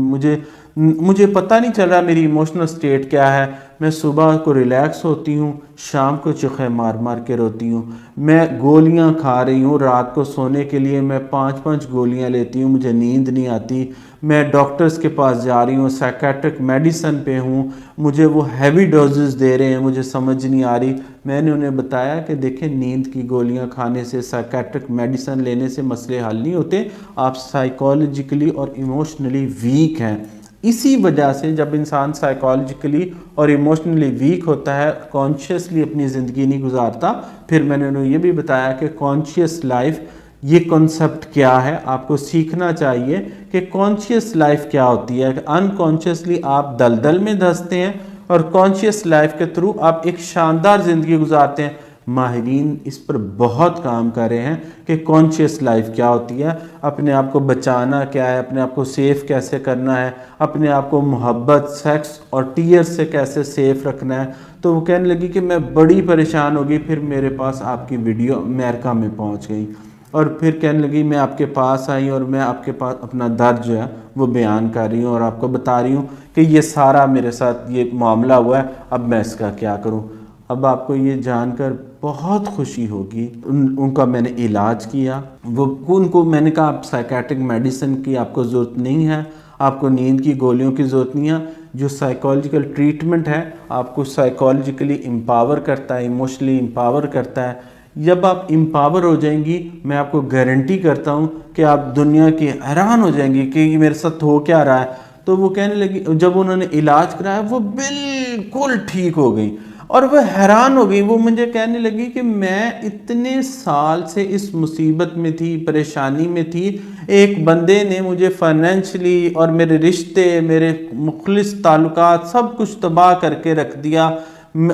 مجھے پتہ نہیں چل رہا میری ایموشنل سٹیٹ کیا ہے۔ میں صبح کو ریلیکس ہوتی ہوں، شام کو چیخیں مار مار کے روتی ہوں، میں گولیاں کھا رہی ہوں، رات کو سونے کے لیے میں 5 گولیاں لیتی ہوں، مجھے نیند نہیں آتی، میں ڈاکٹرز کے پاس جا رہی ہوں، سائیکیٹرک میڈیسن پہ ہوں، مجھے وہ ہیوی ڈوزز دے رہے ہیں، مجھے سمجھ نہیں آ رہی۔ میں نے انہیں بتایا کہ دیکھیں نیند کی گولیاں کھانے سے، سائیکیٹرک میڈیسن لینے سے مسئلے حل نہیں ہوتے، آپ سائیکالوجیکلی اور ایموشنلی ویک ہیں۔ اسی وجہ سے جب انسان سائیکالوجیکلی اور ایموشنلی ویک ہوتا ہے، کانشیسلی اپنی زندگی نہیں گزارتا۔ پھر میں نے انہیں یہ بھی بتایا کہ کانشیس لائف یہ کنسپٹ کیا ہے، آپ کو سیکھنا چاہیے کہ کانشیس لائف کیا ہوتی ہے، کہ انکانشیسلی آپ دلدل میں دھنستے ہیں اور کانشیس لائف کے تھرو آپ ایک شاندار زندگی گزارتے ہیں۔ ماہرین اس پر بہت کام کر رہے ہیں کہ کانشیس لائف کیا ہوتی ہے، اپنے آپ کو بچانا کیا ہے، اپنے آپ کو سیف کیسے کرنا ہے، اپنے آپ کو محبت، سیکس اور ٹیئر سے کیسے سیف رکھنا ہے۔ تو وہ کہنے لگی کہ میں بڑی پریشان ہوگی، پھر میرے پاس آپ کی ویڈیو امریکہ میں پہنچ گئی، اور پھر کہنے لگی میں آپ کے پاس آئی اور میں آپ کے پاس اپنا درد جو ہے وہ بیان کر رہی ہوں اور آپ کو بتا رہی ہوں کہ یہ سارا میرے ساتھ یہ معاملہ ہوا ہے، اب میں اس کا کیا کروں۔ اب آپ کو یہ جان کر بہت خوشی ہوگی۔ ان کا میں نے علاج کیا، ان کو میں نے کہا آپ سائیکیٹرک میڈیسن کی آپ کو ضرورت نہیں ہے، آپ کو نیند کی گولیوں کی ضرورت نہیں ہے، جو سائیکالوجیکل ٹریٹمنٹ ہے آپ کو سائیکالوجیکلی امپاور کرتا ہے، ایموشنلی امپاور کرتا ہے۔ جب آپ امپاور ہو جائیں گی، میں آپ کو گارنٹی کرتا ہوں کہ آپ دنیا کی حیران ہو جائیں گی کہ یہ میرے ساتھ ہو کیا رہا ہے۔ تو وہ کہنے لگی، جب انہوں نے علاج کرایا وہ بالکل ٹھیک ہو گئی، اور وہ حیران ہو گئی۔ وہ مجھے کہنے لگی کہ میں اتنے سال سے اس مصیبت میں تھی، پریشانی میں تھی، ایک بندے نے مجھے فائنینشلی اور میرے رشتے، میرے مخلص تعلقات سب کچھ تباہ کر کے رکھ دیا۔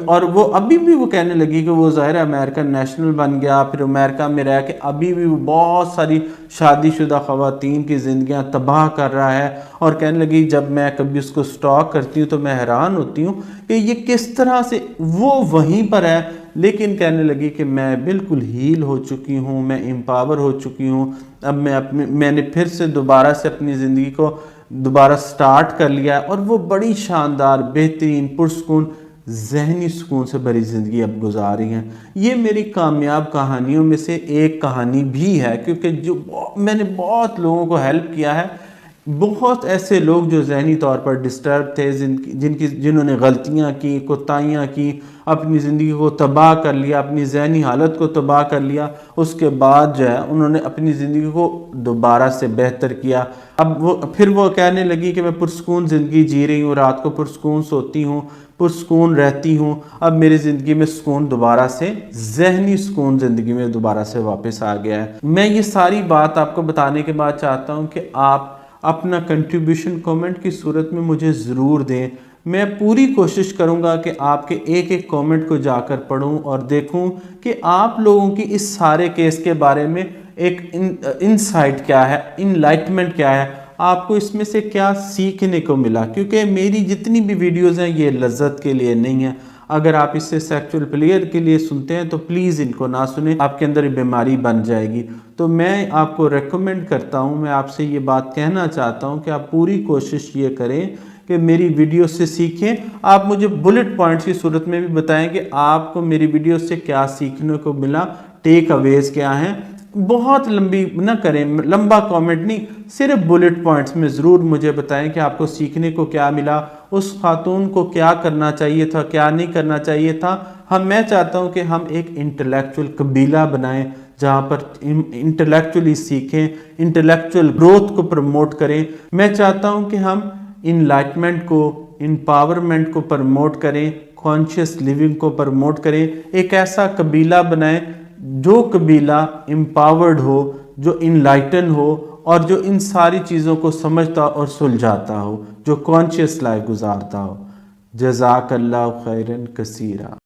اور وہ ابھی بھی وہ کہنے لگی کہ وہ ظاہر امریکن نیشنل بن گیا، پھر امریکہ میں رہ کے ابھی بھی وہ بہت ساری شادی شدہ خواتین کی زندگیاں تباہ کر رہا ہے، اور کہنے لگی جب میں کبھی اس کو سٹاک کرتی ہوں تو میں حیران ہوتی ہوں کہ یہ کس طرح سے وہ وہیں پر ہے، لیکن کہنے لگی کہ میں بالکل ہیل ہو چکی ہوں، میں امپاور ہو چکی ہوں، اب میں نے پھر سے دوبارہ سے اپنی زندگی کو دوبارہ سٹارٹ کر لیا، اور وہ بڑی شاندار، بہترین، پرسکون، ذہنی سکون سے بھری زندگی اب گزار رہی ہیں۔ یہ میری کامیاب کہانیوں میں سے ایک کہانی بھی ہے، کیونکہ میں نے بہت لوگوں کو ہیلپ کیا ہے، بہت ایسے لوگ جو ذہنی طور پر ڈسٹرب تھے، جنہوں نے غلطیاں کی، کوتاہیاں کی، اپنی زندگی کو تباہ کر لیا، اپنی ذہنی حالت کو تباہ کر لیا، اس کے بعد جو ہے انہوں نے اپنی زندگی کو دوبارہ سے بہتر کیا۔ اب پھر وہ کہنے لگی کہ میں پرسکون زندگی جی رہی ہوں، رات کو پرسکون سوتی ہوں، پرسکون رہتی ہوں، اب میری زندگی میں سکون دوبارہ سے، ذہنی سکون زندگی میں دوبارہ سے واپس آ گیا ہے۔ میں یہ ساری بات آپ کو بتانے کے بعد چاہتا ہوں کہ آپ اپنا کنٹریبیوشن کومنٹ کی صورت میں مجھے ضرور دیں۔ میں پوری کوشش کروں گا کہ آپ کے ایک ایک کومنٹ کو جا کر پڑھوں اور دیکھوں کہ آپ لوگوں کی اس سارے کیس کے بارے میں ایک انسائٹ کیا ہے، انلائٹمنٹ کیا ہے، آپ کو اس میں سے کیا سیکھنے کو ملا، کیونکہ میری جتنی بھی ویڈیوز ہیں یہ لذت کے لیے نہیں ہیں۔ اگر آپ اس سے سیکچول پلیئر کے لیے سنتے ہیں تو پلیز ان کو نہ سنیں، آپ کے اندر بیماری بن جائے گی۔ تو میں آپ کو ریکمینڈ کرتا ہوں، میں آپ سے یہ بات کہنا چاہتا ہوں کہ آپ پوری کوشش یہ کریں کہ میری ویڈیو سے سیکھیں۔ آپ مجھے بلٹ پوائنٹس کی صورت میں بھی بتائیں کہ آپ کو میری ویڈیو سے کیا سیکھنے کو ملا، ٹیک اویز کیا ہیں۔ بہت لمبی نہ کریں، لمبا کومنٹ نہیں، صرف بلٹ پوائنٹس میں ضرور مجھے بتائیں کہ آپ کو سیکھنے کو کیا ملا، اس خاتون کو کیا کرنا چاہیے تھا، کیا نہیں کرنا چاہیے تھا۔ میں چاہتا ہوں کہ ہم ایک انٹلیکچول قبیلہ بنائیں جہاں پر انٹلیکچولی سیکھیں، انٹلیکچول گروتھ کو پروموٹ کریں۔ میں چاہتا ہوں کہ ہم انلائٹمنٹ کو، امپاورمنٹ کو پروموٹ کریں، کانشیس لیونگ کو پروموٹ کریں، ایک ایسا قبیلہ بنائیں جو قبیلہ امپاورڈ ہو، جو انلائٹن ہو، اور جو ان ساری چیزوں کو سمجھتا اور سلجھاتا ہو، جو کانشیس لائف گزارتا ہو۔ جزاک اللہ خیرن کثیرا۔